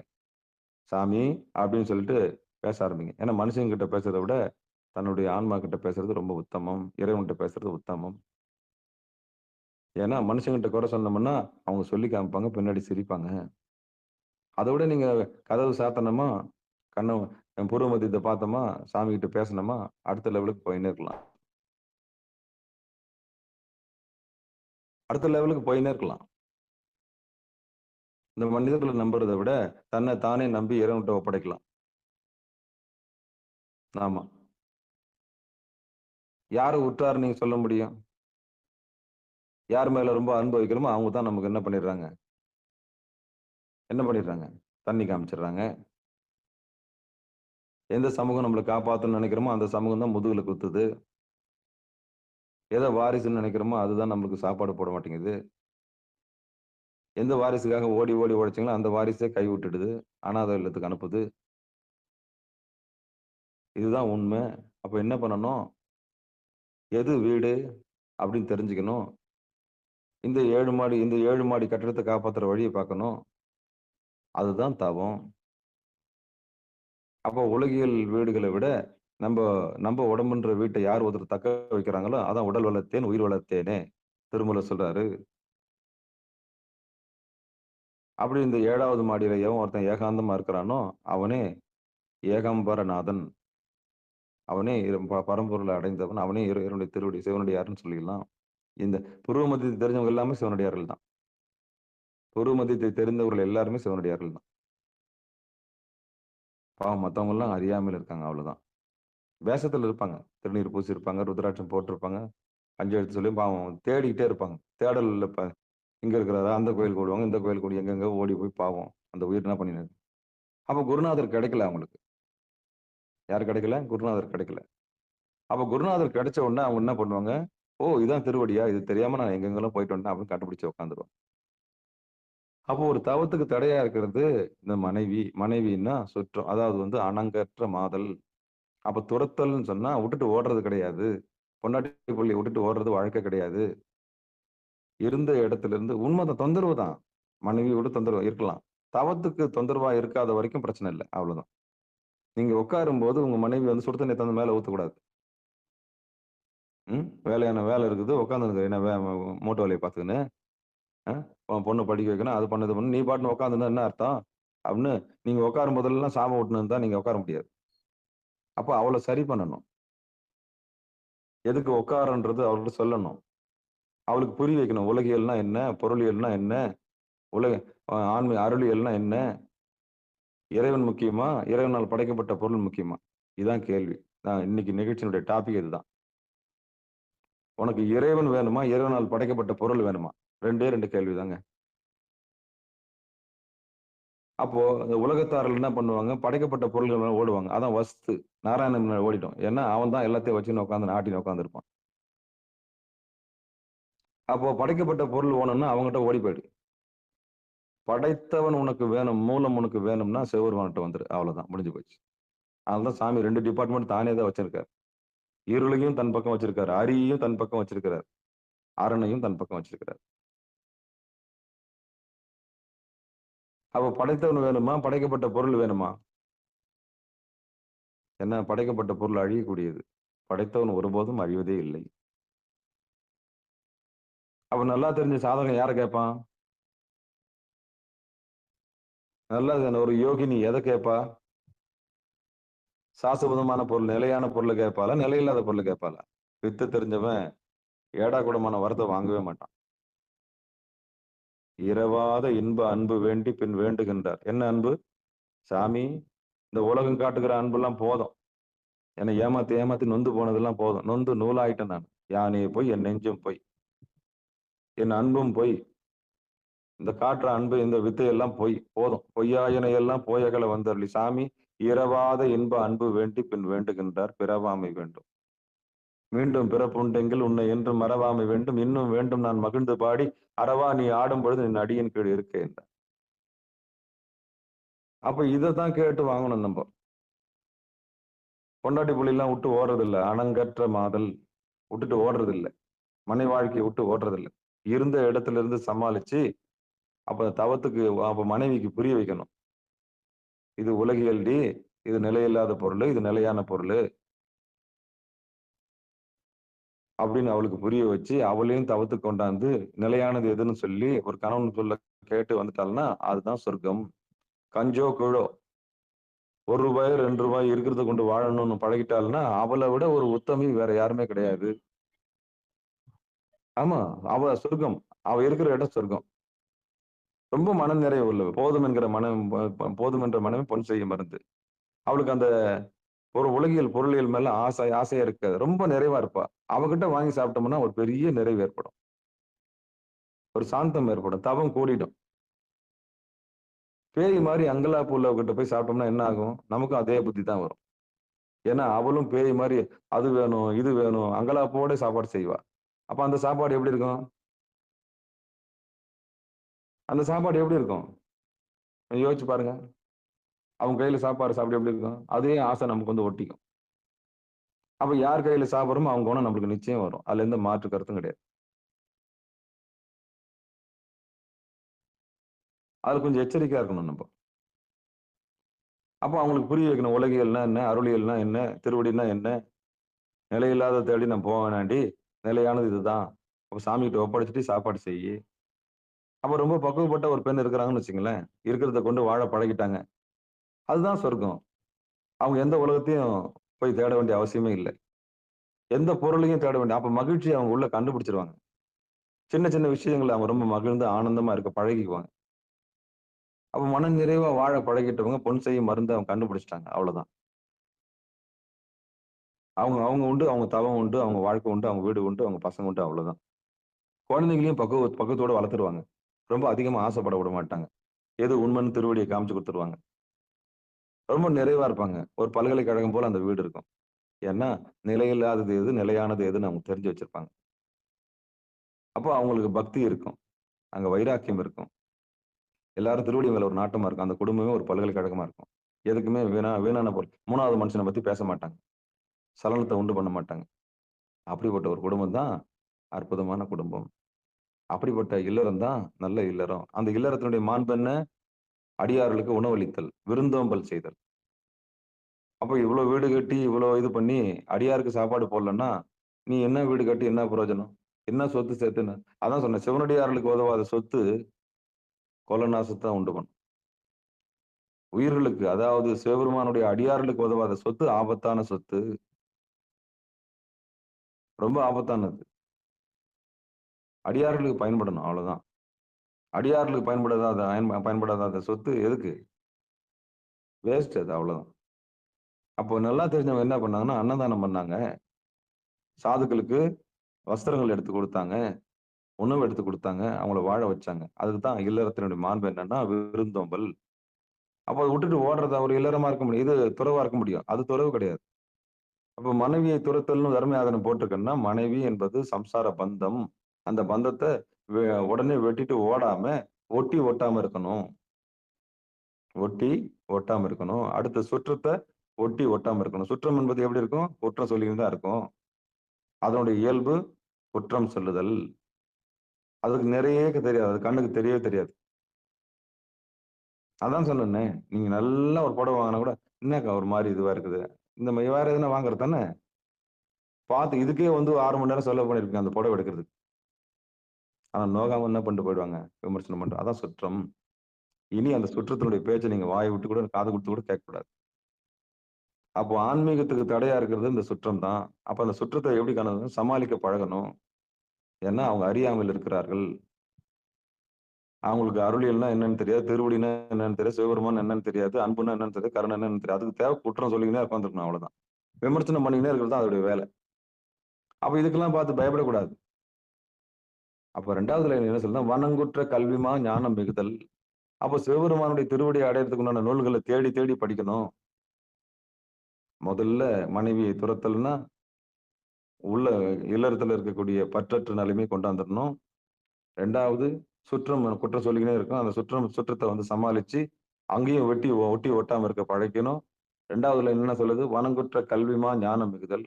சாமி அப்படின்னு சொல்லிட்டு பேச ஆரம்பிங்க. ஏன்னா மனுஷங்ககிட்ட பேசுறத விட, தன்னுடைய ஆன்மா கிட்ட பேசுறது ரொம்ப உத்தமம். இறைவன்ட்ட பேசுறது உத்தமம். ஏன்னா மனுஷங்ககிட்ட குறை சொன்னோம்னா, அவங்க சொல்லி காமிப்பாங்க, பின்னாடி சிரிப்பாங்க. அத விட நீங்க கதவு சாத்துனோமா, கண்ண பூர்வ மத்தியத்த பார்த்தோமா, சாமிகிட்ட பேசுனோமா, அடுத்த லெவலுக்கு போயின்னே இருக்கலாம். அடுத்த லெவலுக்கு போயின்னே இருக்கலாம். இந்த மனிதர்கள நம்புறத விட, தன்ன தானே நம்பி இறைவன்ட்ட ஒப்படைக்கலாம். ஆமா. யார உற்றார்ன்னு நீங்க சொல்ல முடியும்? யார் மேல ரொம்ப அன்பு வைக்கிறோமோ, அவங்க தான் நமக்கு என்ன பண்ணிடுறாங்க? என்ன பண்ணிடுறாங்க? தண்ணி காமிச்சுடுறாங்க. எந்த சமூகம் நம்மள காப்பாத்தணும்னு நெனைக்கிறோமோ, அந்த சமூகம் தான் முதுகுல குத்துது. எத வாரிசுன்னு நெனைக்கிறோமோ, அதுதான் நம்மளுக்கு சாப்பாடு போட மாட்டேங்குது. எந்த வாரிசுக்காக ஓடி, ஓடி உழைச்சீங்களோ, அந்த வாரிசே கை விட்டுடுது. அனாதை இல்லத்துக்கு அனுப்புது. இதுதான் உண்ம. அப்ப என்ன பண்ணணும்? எது வீடு அப்படின்னு தெரிஞ்சுக்கணும். இந்த 7 மாடி கட்டடத்த காப்பாத்துற வழிய பார்க்கணும். அதுதான் தவம். அப்போ உலகியல் வீடுகள விட, நம்ப நம்ப உடம்புன்ற வீட்ட யார் ஒருத்தர் தக்க வைக்கிறாங்களோ, அதான் உடல் வளர்த்தேன், உயிர் வளர்த்தேனே. திருமூலர் சொல்றாரு. அப்படி இந்த 7வது மாடியில எவன் ஒருத்தன் ஏகாந்தமா இருக்கிறானோ, அவனே ஏகாம்பரநாதன். அவனே பரம்பொருளை அடைந்தவன். அவனே இறைவனுடைய திருவடி சிவனடியார்ன்னு சொல்லிடலாம். இந்த புருவ மத்தியத்தை தெரிஞ்சவங்க எல்லாமே சிவனடியார்கள் தான். புருவ மத்தியத்தை தெரிந்தவர்கள் எல்லாருமே சிவனடியார்கள் தான். பாவம் மத்தவங்க எல்லாம் அறியாமையில இருக்காங்க. அவ்வளவுதான். வேஷத்துல இருப்பாங்க. திருநீர் பூசியிருப்பாங்க, ருத்ராட்சம் போட்டிருப்பாங்க. 5 எழுத்து சொல்லி பாவம் தேடிக்கிட்டே இருப்பாங்க. தேடல்ல இங்க இருக்கிறாரா, அந்த கோயிலுக்கு ஓடுவாங்க, இந்த கோயிலுக்கு ஓடி எங்கெங்க ஓடி போய் பாவம். அந்த உயிர் என்ன பண்ணினது? அப்ப குருநாதர் கிடைக்கல அவங்களுக்கு. யார் கிடைக்கல? குருநாதர் கிடைக்கல. அப்ப குருநாதர் கிடைச்ச உடனே அவங்க என்ன பண்ணுவாங்க? ஓ! இதான் திருவடியா? இது தெரியாம நான் எங்கெங்கெல்லாம் போயிட்டு வந்தேன் அப்படின்னு கண்டுபிடிச்சு உட்காந்துருவாங்க. அப்போ ஒரு தவத்துக்கு தடையா இருக்கிறது இந்த மனைவி. மனைவின்னா சுற்றம். அதாவது அணங்கற்ற மாதல். அப்ப துரத்தல்ன்னு சொன்னா விட்டுட்டு ஓடுறது கிடையாது. பொண்டாட்டி புள்ளைய விட்டுட்டு ஓடுறது வாழ்க்கை கிடையாது. இருந்த இடத்துல இருந்து உண்மைதான் தொந்தரவு தான். மனைவியோட தொந்தரவு இருக்கலாம். தவத்துக்கு தொந்தரவா இருக்காத வரைக்கும் பிரச்சனை இல்ல. அவ்வளவுதான். நீங்க உட்காரும்போது உங்க மனைவி சுடு தண்ணி தந்து மேல ஊத்தக்கூடாது. வேலையான வேலை இருக்குது. உட்கார்ந்துருக்க என்ன மூட்டு வேலைய பார்த்துக்கின்னு, உன் பொண்ண படிக்க வைக்கணும். அது பண்ணு, இது பண்ணு. நீ பாட்டுன்னு உட்கார்ந்திருந்தா என்ன அர்த்தம்? அப்படின்னு நீங்க உட்காரும் போதெல்லாம் சாபம் விட்டுன்னு இருந்தா நீங்க உட்கார முடியாது. அப்ப அவள சரி பண்ணணும். எதுக்கு உட்காருன்றது அவள்ட்ட சொல்லணும். அவளுக்கு புரிய வைக்கணும். உலகியல்னா என்ன? பொருளியல்னா என்ன? உலக அருளியல்னா என்ன? இறைவன் முக்கியமா? இறைவனால் படைக்கப்பட்ட பொருள் முக்கியமா? இதான் கேள்வி. இன்னைக்கு நிகழ்ச்சியினுடைய டாபிக் இதுதான். உனக்கு இறைவன் வேணுமா? இறைவனால் படைக்கப்பட்ட பொருள் வேணுமா? 2 கேள்விதாங்க. அப்போ இந்த உலகத்தார்கள் என்ன பண்ணுவாங்க? படைக்கப்பட்ட பொருள்கள் மேல ஓடுவாங்க. அதான் வஸ்து. நாராயணன் மேல ஓடிட்டோம். ஏன்னா, அவன் தான் எல்லாத்தையும் வச்சுன்னு உட்கார்ந்து ஆட்டின்னு உட்கார்ந்திருப்பான். அப்போ படைக்கப்பட்ட பொருள் வேணும்னா அவன்கிட்ட ஓடி போயிடு. படைத்தவன் உனக்கு வேணும், மூலம் உனக்கு வேணும்னா சிவபெருமான்கிட்ட வந்துரு. அவ்வளவுதான் முடிஞ்சு போச்சு. அதனாலதான் சாமி 2 டிபார்ட்மெண்ட் தானே தான் வச்சிருக்காரு. இருளையும் தன் பக்கம் வச்சிருக்காரு. அரியையும் தன் பக்கம் வச்சிருக்கிறார். அரணையும் தன் பக்கம் வச்சிருக்கிறார். அப்ப படைத்தவன் வேணுமா? படைக்கப்பட்ட பொருள் வேணுமா? என்ன படைக்கப்பட்ட பொருள் அழியக்கூடியது. படைத்தவன் ஒருபோதும் அழிவதே இல்லை. அப்ப நல்லா தெரிஞ்ச சாதகன் யார கேட்பான்? நல்லா ஒரு யோகினி எதை கேட்பா? சாஸ்வதமான பொருள், நிலையான பொருளை கேட்பாளா? நிலையில்லாத பொருளை கேட்பாளா? வித்து தெரிஞ்சவன் ஏடா கூடமான வரத்தை வாங்கவே மாட்டான். இரவாத இன்ப அன்பு வேண்டி பின் வேண்டுகின்றார். என்ன அன்பு? சாமி, இந்த உலகம் காட்டுகிற அன்பெல்லாம் போதும். என்னை ஏமாத்தி ஏமாத்தி நொந்து போனதெல்லாம் போதும். நொந்து நூலாயிட்டேன் நான். யானே போய் என் நெஞ்சும் போய் என் அன்பும் போய் இந்த காற்ற அன்பு இந்த வித்தை எல்லாம் போய் போதும். பொய்யாயனை எல்லாம் போயகல வந்தருளி சாமி இரவாத இன்ப அன்பு வேண்டி பின் வேண்டுகின்றார். பிறவாமை வேண்டும். மீண்டும் பிறப்புண்டெங்கில் உன்னை என்றும் மறவாமை வேண்டும். இன்னும் வேண்டும் நான் மகிழ்ந்து பாடி அறவா நீ ஆடும் பொழுது நின் அடியின் கீழ் இருக்க என்றார். அப்ப இதைத்தான் கேட்டு வாங்கணும் நம்ம. பொண்டாட்டி புள்ளிலாம் விட்டு ஓடுறது இல்ல. அணங்கற்ற மாதல் விட்டுட்டு ஓடுறது இல்ல. மனை வாழ்க்கையை விட்டு ஓடுறது இல்ல. இருந்த இடத்துல இருந்து சமாளிச்சு அப்ப தவத்துக்கு அப்ப மனைவிக்கு புரிய வைக்கணும். இது உலகியல்டி, இது நிலையில்லாத பொருள், இது நிலையான பொருள் அப்படின்னு அவளுக்கு புரிய வச்சு அவளையும் தவத்துக்கு கொண்டாந்து நிலையானது எதுன்னு சொல்லி ஒரு கணவன் சொல்ல கேட்டு வந்துட்டாள்னா அதுதான் சொர்க்கம். கஞ்சோ குழோ ₹1 ₹2 இருக்கிறத கொண்டு வாழணும்னு பழகிட்டாள்னா அவளை விட ஒரு உத்தமி வேற யாருமே கிடையாது. ஆமா, அவ சொர்க்கம். அவ இருக்கிற இடம் சொர்க்கம். ரொம்ப மன நிறைவு உள்ளவ. போதும் என்கிற மனம் போதும் என்ற மனமே பொன் செய்யும் மருந்து. அவளுக்கு அந்த ஒரு உலகியல் பொருளியல் மேல ஆசையா இருக்காது. ரொம்ப நிறைவா இருப்பா. அவகிட்ட வாங்கி சாப்பிட்டோம்னா ஒரு பெரிய நிறைவு ஏற்படும். ஒரு சாந்தம் ஏற்படும். தவம் கூடிடும். பேய் மாதிரி அங்கலாப்பு உள்ளவகிட்ட போய் சாப்பிட்டோம்னா என்ன ஆகும்? நமக்கும் அதே புத்தி தான் வரும். ஏன்னா அவளும் பேய் மாதிரி அது வேணும், இது வேணும், அங்கலாப்போட சாப்பாடு செய்வா. அப்ப அந்த சாப்பாடு எப்படி இருக்கும்? அந்த சாப்பாடு எப்படி இருக்கும்? யோசிச்சு பாருங்க. அவங்க கையில சாப்பாடு சாப்பிட்டு எப்படி இருக்கும்? அதே ஆசை நமக்கு ஒட்டிக்கும். அப்ப யார் கையில சாப்பிடுறோமோ அவங்க குணம் நம்மளுக்கு நிச்சயம் வரும். அதுல எந்த மாற்று கருத்தும் கிடையாது. அதுல கொஞ்சம் எச்சரிக்கையா இருக்கணும் நம்ம. அப்ப அவங்களுக்கு புரிய வைக்கணும். உலகியல்னா என்ன? அருளியல்னா என்ன? திருவடின்னா என்ன? நிலையில்லாத தேடி நான் போக வேணாண்டி. நிலையானது இதுதான். அப்ப சாமிகிட்ட ஒப்படைச்சுட்டு சாப்பாடு செய்யி. அப்ப ரொம்ப பக்குவப்பட்ட ஒரு பெண் இருக்கிறாங்கன்னு வச்சுங்களேன். இருக்கிறத கொண்டு வாழ பழகிட்டாங்க. அதுதான் சொர்க்கம். அவங்க எந்த உலகத்தையும் போய் தேட வேண்டிய அவசியமே இல்ல. எந்த பொருளையும் தேட வேண்டிய அப்ப மகிழ்ச்சிய அவங்க உள்ள கண்டுபிடிச்சுருவாங்க. சின்ன சின்ன விஷயங்கள்ல அவங்க ரொம்ப மகிழ்ந்து ஆனந்தமா இருக்க பழகிக்குவாங்க. அப்ப மன நிறைவா வாழ பழகிட்டவங்க பொன் செய்யும் மருந்த அவங்க கண்டுபிடிச்சுட்டாங்க. அவ்வளவுதான். அவங்க அவங்க உண்டு, அவங்க தவம் உண்டு, அவங்க வாழ்க்கை உண்டு, அவங்க வீடு உண்டு, அவங்க பசங்க உண்டு அவ்வளவுதான். குழந்தைங்களையும் பக்குவத்தோட வளர்த்துருவாங்க. ரொம்ப அதிகமா ஆசைப்பட விட மாட்டாங்க. எது உண்மைன்னு திருவடிய காமிச்சு குடுத்துருவாங்க. ரொம்ப நிறைவா இருப்பாங்க. ஒரு பல்கலைக்கழகம் போல அந்த வீடு இருக்கும். ஏன்னா, நிலையில்லாதது எது, நிலையானது எதுன்னு அவங்க தெரிஞ்சு வச்சிருப்பாங்க. அப்போ அவங்களுக்கு பக்தி இருக்கும். அங்க வைராக்கியம் இருக்கும். எல்லாரும் திருவடி மேல ஒரு நாட்டமா இருக்கும். அந்த குடும்பமே ஒரு பல்கலைக்கழகமா இருக்கும். எதுக்குமே வீணான பொருள். 3வது மனுஷன பத்தி பேச மாட்டாங்க. சலனத்த உண்டு பண்ண மாட்டாங்க. அப்படிப்பட்ட ஒரு குடும்பம் தான் அற்புதமான குடும்பம். அப்படிப்பட்ட இல்லறம் தான் நல்ல இல்லறம். அந்த இல்லறத்தினுடைய மாண்பு என்ன? அடியார்களுக்கு உணவளித்தல், விருந்தோம்பல் செய்தல். அப்ப இவ்ளோ வீடு கட்டி, இவ்ளோ இது பண்ணி, அடியாருக்கு சாப்பாடு போடலன்னா, நீ என்ன வீடு கட்டி என்ன பிரயோஜனம்? என்ன சொத்து சேர்த்துன்னு? அதான் சொன்னேன். சிவனடியார்களுக்கு உதவாத சொத்து கொல நாசத்த உண்டு பண்ணும். உயிர்களுக்கு அதாவது சிவபெருமானுடைய அடியார்களுக்கு உதவாத சொத்து ஆபத்தான சொத்து. ரொம்ப ஆபத்தானது. அடியார்களுக்கு பயன்படணும் அவ்வளவுதான். அடியார்களுக்கு பயன்படாத அந்த சொத்து எதுக்கு? வேஸ்ட் அது அவ்வளவுதான். அப்போ நல்லா தெரிஞ்சவங்க என்ன பண்ணாங்கன்னா, அன்னதானம் பண்ணாங்க. சாதுக்களுக்கு வஸ்திரங்கள் எடுத்து குடுத்தாங்க. உணவு எடுத்து குடுத்தாங்க. அவங்கள வாழ வச்சாங்க. அதுக்கு தான் இல்லறத்தினுடைய மாண்பு என்னன்னா, விருந்தோம்பல். அப்ப அத விட்டுட்டு ஓடுறது அவரு இல்லறமா இருக்க முடியும். இது துறவா இருக்க முடியும். அது துறவு கிடையாது. அப்ப மனைவியை துரத்தல்னு தர்மயாதனம் போட்டிருக்கன்னா, மனைவி என்பது சம்சார பந்தம். அந்த பந்தத்த வெ உடனே வெட்டிட்டு ஓடாம, ஒட்டி ஒட்டாம இருக்கணும். ஒட்டி ஒட்டாம இருக்கணும். அடுத்த சுற்றத்த ஒட்டி ஒட்டாம இருக்கணும். சுற்றம் என்பது எப்படி இருக்கும்? குற்றம் சொல்லின்னு தான் இருக்கும். அதனுடைய இயல்பு குற்றம் சொல்லுதல். அதுக்கு நிறைய தெரியாது. அது கண்ணுக்கு தெரியவே தெரியாது. அதான் சொன்னேனே. நீங்க நல்லா ஒரு புடவ வாங்குனா கூட, "என்னக்கா ஒரு மாரி இதுவா இருக்குது." இந்த மாரி வேற எதுனா வாங்குறது தானே? பார்த்து இதுக்கே வந்து 6 மணி நேரம் செலவு பண்ணியிருப்பீங்க அந்த புடவ எடுக்கிறதுக்கு. ஆனா நோகாம என்ன பண்ணிட்டு போயிடுவாங்க? விமர்சனம் பண்ணிட்டு. அதான் சுற்றம். இனி அந்த சுற்றத்தினுடைய பேச்ச நீங்க வாய விட்டு கூட, காது குடுத்து கூட கேட்கக்கூடாது. அப்போ ஆன்மீகத்துக்கு தடையா இருக்கிறது இந்த சுற்றம் தான். அப்ப அந்த சுற்றத்த எப்படி சமாளிக்க பழகணும். ஏன்னா அவங்க அறியாமையில் இருக்கிறார்கள். அவங்களுக்கு அருளியல்னா என்னன்னு தெரியாது. திருவடின்னா என்னன்னு தெரியாது. சிவபெருமான் என்னன்னு தெரியாது. அன்புன்னா என்னன்னு தெரியாது. கருணை என்னன்னு தெரியாது. அதுக்கு தேவை குற்றம் சொல்லிக்கினே உட்கார்ந்திருக்கணும் அவ்வளவுதான். விமர்சனம் பண்ணிக்கினே இருக்கிறது தான் அதோடைய வேலை. அப்ப இதுக்கெல்லாம் பார்த்து பயப்படக்கூடாது. அப்ப 2வது லைன் என்ன சொல்லுதுன்னா, "வனங்குற்ற கல்விமா ஞானம் மிகுதல்." அப்ப சிவபெருமானுடைய திருவடியை அடையறதுக்கு உண்டான நூல்கள தேடி தேடி படிக்கணும். முதல்ல மனைவியை துரத்தல்னா, உள்ள இல்லறத்துல இருக்கக்கூடிய பற்றற்ற நிலைமையை கொண்டாந்துரணும். 2வது குற்றம் சொல்லிக்கினே இருக்கும். அந்த சுற்றத்த வந்து சமாளிச்சு, அங்கேயும் ஒட்டி ஒட்டாம இருக்க பழக்கணும். 2வது லைன் என்ன சொல்லுது? "வனங்குற்ற கல்விமா ஞானம் மிகுதல்."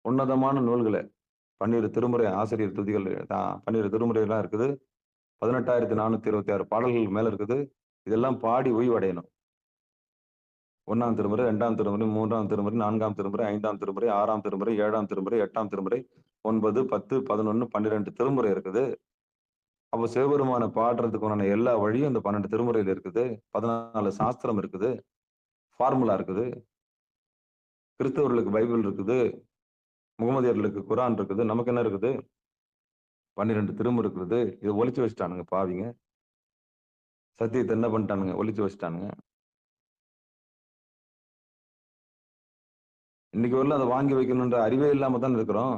உன்னதமான நூல்கள 12 திருமுறை ஆசிரியர் துதிகள் 12 திருமுறைலாம் இருக்குது. 18,426 பாடல்கள் மேல இருக்குது. இதெல்லாம் பாடி ஓய்வடையணும். 1ஆம் திருமுறை, 2ஆம் திருமுறை, 3ஆம் திருமுறை, 4ஆம் திருமுறை, 5ஆம் திருமுறை, 6ஆம் திருமுறை, 7ஆம் திருமுறை, 8ஆம் திருமுறை, 9, 10, 11, 12 திருமுறை இருக்குது. அப்ப சிவபெருமான பாடுறதுக்கு உண்டான எல்லா வழியும் இந்த 12 திருமுறையில இருக்குது. 14 சாஸ்திரம் இருக்குது. ஃபார்முலா இருக்குது. கிறிஸ்தவர்களுக்கு பைபிள் இருக்குது. முகமதியர்களுக்கு குரான் இருக்குது. நமக்கு என்ன இருக்குது? 12 திருமுறை இருக்குது. இத ஒளிச்சு வச்சுட்டானுங்க பாவிங்க. சத்தியத்த என்ன பண்ணிட்டானுங்க? ஒளிச்சு வச்சுட்டானுங்க. இன்னைக்கு வரலும் அத வாங்கி வைக்கணுன்ற அறிவே இல்லாம தான இருக்கிறோம்.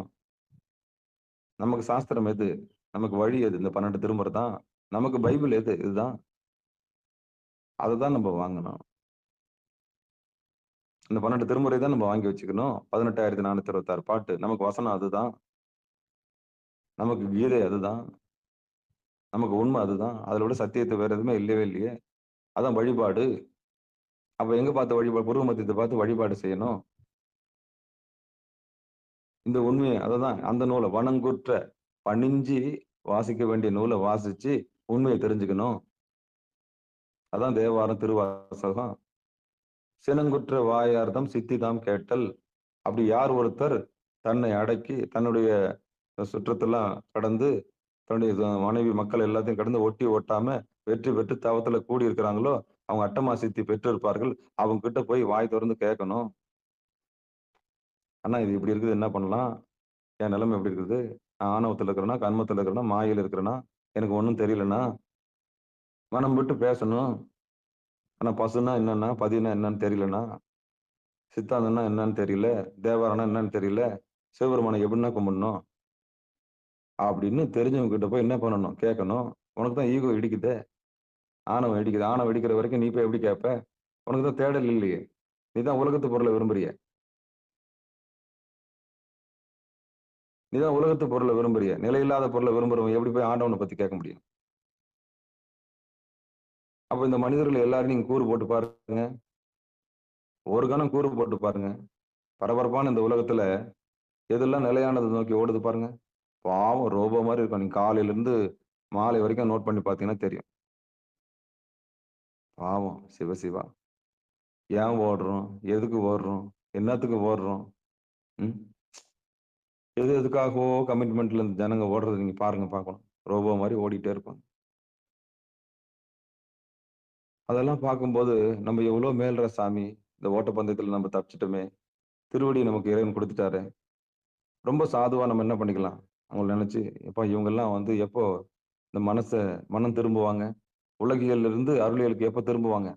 நமக்கு சாஸ்திரம் எது? நமக்கு வழி எது? இந்த 12 திருமுறை தான். நமக்கு பைபிள் எது? இதுதான். அததான் நம்ம வாங்கணும். இந்த 12 திருமுறை தான் நம்ம வாங்கி வச்சுக்கணும். 18,426 பாட்டு. நமக்கு வசனம் அதுதான். நமக்கு கீதை அதுதான். நமக்கு உண்மை அதுதான். அதுல விட சத்தியத்த வேற எதுவுமே இல்லவே இல்லையே! அதான் வழிபாடு. அப்ப எங்க பார்த்து வழிபாடு? புருவ மத்தியத்த பார்த்து வழிபாடு செய்யணும். இந்த உண்மைய அததான் அந்த நூல வனங்குற்ற பணிஞ்சு வாசிக்க வேண்டிய நூல வாசிச்சு உண்மைய தெரிஞ்சுக்கணும். அதான் தேவாரம், திருவாசகம். சினங்குற்ற வாயார்தம் சித்திதாம் கேட்டல். அப்படி யார் ஒருத்தர் தன்னை அடக்கி, தன்னுடைய சுற்றத்தெல்லாம் கடந்து தன்னுடைய மனைவி மக்கள் எல்லாத்தையும் கடந்து ஒட்டி ஒட்டாம வெற்றி பெற்று தவத்துல கூடி இருக்கிறாங்களோ, அவங்க அட்டமா சித்தி பெற்றிருப்பார்கள். அவங்க கிட்ட போய் வாய் தொறந்து கேட்கணும். அண்ணா இது இப்படி இருக்குது என்ன பண்ணலாம்? என் நிலைமை எப்படி இருக்குது? நான் ஆணவத்துல இருக்கிறேனா, கன்மத்துல இருக்கிறேனா, மாயையில இருக்கிறேனா? எனக்கு ஒண்ணும் தெரியலண்ணா. மனம் விட்டு பேசணும். ஆனா பசுன்னா என்னன்னா, பதின்னா என்னன்னு தெரியலண்ணா. சித்தாந்தம்னா என்னன்னு தெரியல. தேவாரம்னா என்னன்னு தெரியல. சிவபெருமான எப்படின்னா கும்பிடணும்? அப்படின்னு தெரிஞ்சவங்க கிட்ட போய் என்ன பண்ணணும்? கேட்கணும். உனக்கு தான் ஈகோ இடிக்குதே. ஆணவம் இடிக்குது. ஆணவம் இடிக்கிற வரைக்கும் நீ போய் எப்படி கேட்ப? உனக்கு தான் தேடல் இல்லையே. நீ தான் உலகத்து பொருள விரும்புறியே. நீ தான் உலகத்து பொருள விரும்புறியே. நிலையில்லாத பொருள விரும்புறவன் எப்படி போய் ஆண்டவன பத்தி கேட்க முடியும்? அப்ப இந்த மனிதர்கள் எல்லாரும் நீங்க கூறு போட்டு பாருங்க. ஒரு கணம் கூறு போட்டு பாருங்க. பரபரப்பான இந்த உலகத்துல எதெல்லாம் நிலையானத நோக்கி ஓடுது பாருங்க. பாவம் ரோபோ மாரி இருக்கும். நீங்க காலையில இருந்து மாலை வரைக்கும் நோட் பண்ணி பார்த்தீங்கன்னா தெரியும். பாவம் சிவசிவா. ஏன் ஓடுறோம்? எதுக்கு ஓடுறோம்? என்னத்துக்கு ஓடுறோம்? ம். எதுக்காகவோ கமிட்மெண்ட்ல இந்த ஜனங்க ஓடுறத நீங்க பாருங்க பார்க்கணும். ரோபோ மாரி ஓடிட்டே இருப்பாங்க. அதெல்லாம் பார்க்கும்போது நம்ம எவ்வளோ மேல்ற சாமி. இந்த ஓட்டப்பந்தயத்துல நம்ம தப்பிச்சுட்டோமே. திருவடி நமக்கு இறைவன் குடுத்துட்டாரே. ரொம்ப சாதுவா நம்ம என்ன பண்ணிக்கலாம்? அவங்கள நினைச்சு, எப்பா இவங்கெல்லாம் வந்து எப்போ இந்த மனம் திரும்புவாங்க? உலகியல்ல இருந்து அருளியலுக்கு எப்ப திரும்புவாங்க?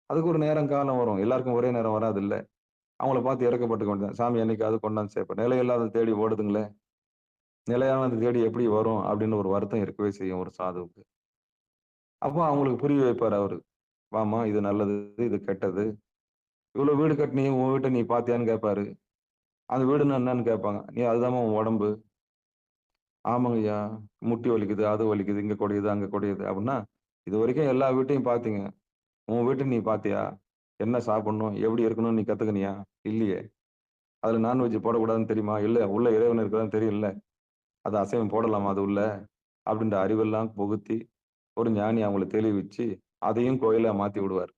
அதுக்கு ஒரு நேரம், காலம் வரும். எல்லாருக்கும் ஒரே நேரம் வராதுல்ல. அவங்கள பார்த்து இரக்கப்பட்டுக்க வேண்டியது தான். சாமி என்னைக்காவது கொண்டாந்து சேர்ப்பார். நிலையில்லாதத தேடி ஓடுதுங்களே. நிலையானத தேடி எப்படி வரும்? அப்படின்னு ஒரு வருத்தம் இருக்கவே செய்யும் ஒரு சாதுவுக்கு. அப்போ அவங்களுக்கு புரிய வைப்பாரு அவரு. வாம்மா இது நல்லது, இது கெட்டது. இவ்வளோ வீடு கட்டினியே உன் வீட்ட நீ பார்த்தியான்னு கேட்பாரு. அந்த வீடுன்னா என்னன்னு கேட்பாங்க. நீ அதுதாம்மா உன் உடம்பு. ஆமாங்கய்யா. முட்டி வலிக்குது, அது வலிக்குது, இங்க குடையுது, அங்க குடையுது அப்படின்னா, இதுவரைக்கும் எல்லா வீட்டையும் பார்த்தீங்க. உன் வீட்ட நீ பார்த்தியா? என்ன சாப்பிடணும்? எப்படி இருக்கணும்னு நீ கத்துக்கினியா? இல்லையே. அதுல நான்வெஜ் போடக்கூடாதுன்னு தெரியுமா? இல்ல. உள்ள இறைவன் இருக்கிறான்னு தெரியும்ல. அது அசைவம் போடலாமா அது உள்ள? அப்படின்ற அறிவெல்லாம் புகுத்தி, ஒரு ஞானி அவங்கள தெளிவிச்சு, அதையும் கோயிலா மாத்தி விடுவார்.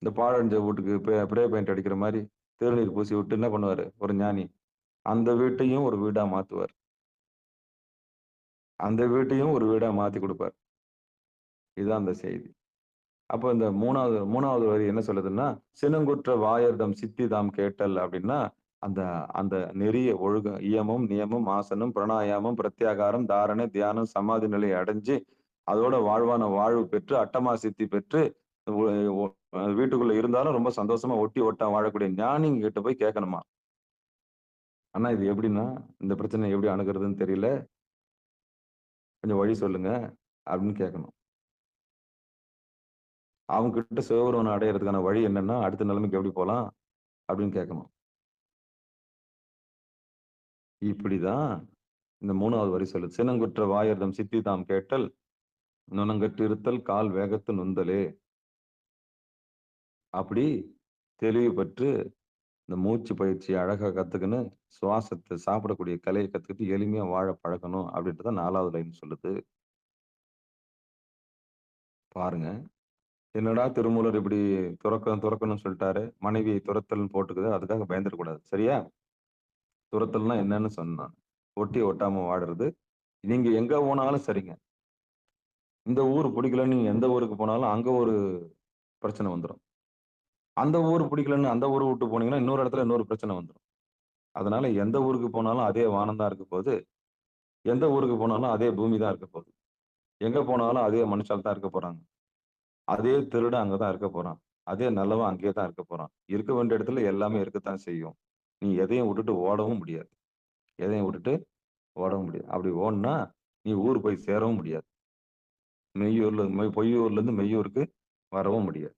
இந்த பாழடைஞ்ச வீட்டுக்கு ஸ்ப்ரே பெயிண்ட் அடிக்கிற மாரி, திருநீர் பூசி விட்டு என்ன பண்ணுவாரு? ஒரு ஞானி, அந்த வீட்டையும் ஒரு வீடா மாத்துவார். அந்த வீட்டையும் ஒரு வீடா மாத்தி குடுப்பார். இதுதான் அந்த செய்தி. அப்ப இந்த 3வது வரி என்ன சொல்லுதுன்னா, "சினங்குற்ற வாயர்தம் சித்திதாம் கேட்டல்" அப்படின்னா, அந்த அந்த நெறிய ஒழுக்கம், இயமம், நியமம், ஆசனம், பிராணாயாமம், பிரத்யாகாரம், தாரணை, தியானம், சமாதி நிலையை அடைஞ்சு, அதோட வாழ்வான வாழ்வு பெற்று, அட்டமா சித்தி பெற்று, ஒ ஒ வீட்டுக்குள்ள இருந்தாலும் ரொம்ப சந்தோஷமா ஒட்டி ஒட்டாம வாழக்கூடிய ஞானிங்க கிட்ட போய் கேட்கணுமா. "அண்ணா இது எப்படின்னா, இந்த பிரச்சனைய எப்படி அணுகுறதுன்னு தெரியல. கொஞ்சம் வழி சொல்லுங்க" அப்படின்னு கேட்கணும். அவங்க கிட்ட சிவபெருமான அடையறதுக்கான வழி என்னன்னா, அடுத்த நிலைமைக்கு எப்படி போலாம்? அப்படின்னு கேட்கணும். இப்படிதான் இந்த 3வது வரி சொல்லுது. "சினங்குற்ற வாயர்தம் சித்தி தாம் கேட்டல், நுணங்கற்று இருத்தல் கால் வேகத்து நுந்தலே." அப்படி தெளிவு பெற்று இந்த மூச்சு பயிற்சிய அழகா கத்துக்கின்னு, சுவாசத்த சாப்பிடக்கூடிய கலைய கத்துக்கிட்டு எளிமையா வாழ பழகணும் அப்படின்றத 4வது லைன் சொல்லுது. பாருங்க. என்னடா திருமூலர் இப்படி துறக்கணும்னு சொல்லிட்டாரு. மனைவியை துரத்தல்ன்னு போட்டுக்குது. அதுக்காக பயந்துறக்கூடாது. சரியா? துரத்தல்னா என்னன்னு சொன்னான். ஒட்டி ஒட்டாம வாடுறது. நீங்க எங்க போனாலும் சரிங்க. இந்த ஊர் பிடிக்கலன்னு நீங்க எந்த ஊருக்கு போனாலும் அங்க ஒரு பிரச்சனை வந்துரும். அந்த ஊர் பிடிக்கலன்னு அந்த ஊர விட்டு போனீங்கன்னா, இன்னொரு இடத்துல இன்னொரு பிரச்சனை வந்துரும். அதனால எந்த ஊருக்கு போனாலும் அதே வானம் தான் இருக்க போது. எந்த ஊருக்கு போனாலும் அதே பூமி தான் இருக்க போது. எங்க போனாலும் அதே மனுஷாள் தான் இருக்க போறாங்க. அதே திருடன் அங்க தான் இருக்க போறான். அதே நல்லவன் அங்கேயே தான் இருக்க போறான். இருக்க வேண்டிய இடத்துல எல்லாமே இருக்கத்தான் செய்யும். நீ எதையும் விட்டுட்டு ஓடவும் முடியாது. எதையும் விட்டுட்டு ஓடவும் முடியாது. அப்படி ஓடுனா, நீ ஊர் போய் சேரவும் முடியாது. பொய்யூர்ல இருந்து மெய்யூருக்கு வரவும் முடியாது.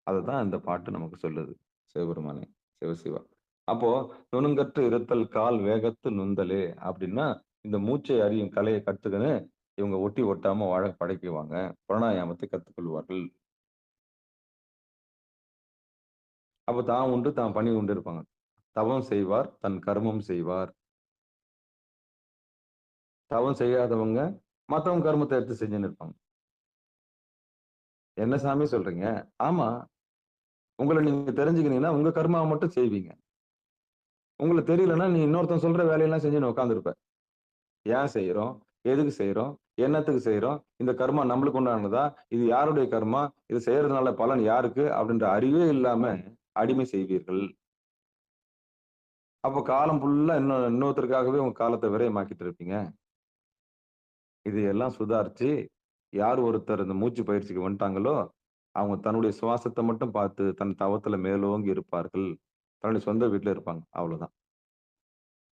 அததான் இந்த பாட்டு நமக்கு சொல்லுது. சிவபெருமானே, சிவசிவா. அப்போ "நுணங்கற்று இருத்தல் கால் வேகத்து நுந்தலே" அப்படின்னா, இந்த மூச்சை அறியும் கலைய கத்துக்கின்னு, இவங்க ஒட்டி ஒட்டாம வாழ பழகிக்குவாங்க. பிராணாயாமத்தை கத்துக்கொள்வார்கள். அப்ப தான் உண்டு, தான் பணி உண்டு இருப்பாங்க. தவம் செய்வார், தன் கர்மம் செய்வார். தவம் செய்யாதவங்க, மத்தவங்க கர்மத்த எடுத்து செஞ்சுன்னு இருப்பாங்க. "என்ன சாமி சொல்றீங்க?" ஆமா. உங்கள நீங்க தெரிஞ்சுக்கினீங்கன்னா, உங்க கர்மாவ மட்டும் செய்வீங்க. உங்களுக்கு தெரியலன்னா, நீ இன்னொருத்தன் சொல்ற வேலையெல்லாம் செஞ்சுன்னு உட்கார்ந்திருப்ப. ஏன் செய்றோம்? எதுக்கு செய்றோம்? என்னத்துக்கு செய்றோம்? இந்த கர்மா நம்மளுக்கு உண்டானதா? இது யாருடைய கர்மா? இது செய்றதுனால பலன் யாருக்கு? அப்படின்ற அறிவே இல்லாம அடிமை செய்வீர்கள். அப்ப காலம் ஃபுல்லா இன்னொருத்தருக்காகவே உங்க காலத்த விரயமாக்கிட்டு இருப்பீங்க. இது எல்லாம் சுதாரிச்சு, யார் ஒருத்தர் இந்த மூச்சு பயிற்சிக்கு வந்துட்டாங்களோ, அவங்க தன்னுடைய சுவாசத்த மட்டும் பார்த்து, தன் தவத்துல மேலோங்கி இருப்பார்கள். தன்னுடைய சொந்த வீட்ல இருப்பாங்க. அவ்வளோதான்.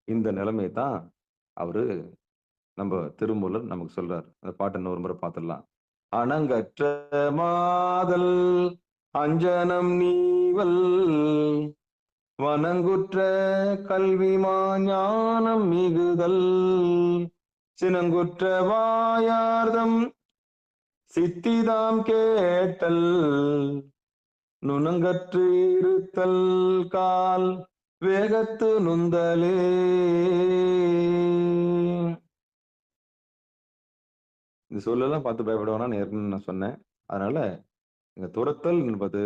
இந்த நிலைமைய தான் அவரு நம்ப திருமூலர் நமக்கு சொல்றாரு. அந்த பாட்ட இன்னொரு முறை பார்த்துடலாம். "அணங்கற்ற மாதல் அஞ்சனம் நீவல் வனங்குற்ற கல்விமா ஞானம் மிகுதல் சினங்குற்ற வாயார்தம் சித்திதாம் கேட்டல் நுணங்கற்று இருத்தல் கால் வேகத்து நுந்தலே." இந்த சொல்லெல்லாம் பார்த்து பயப்பட வேணாம்னு ஏற்கனவே நான் சொன்னேன். அதனால இங்க துரத்தல் என்பது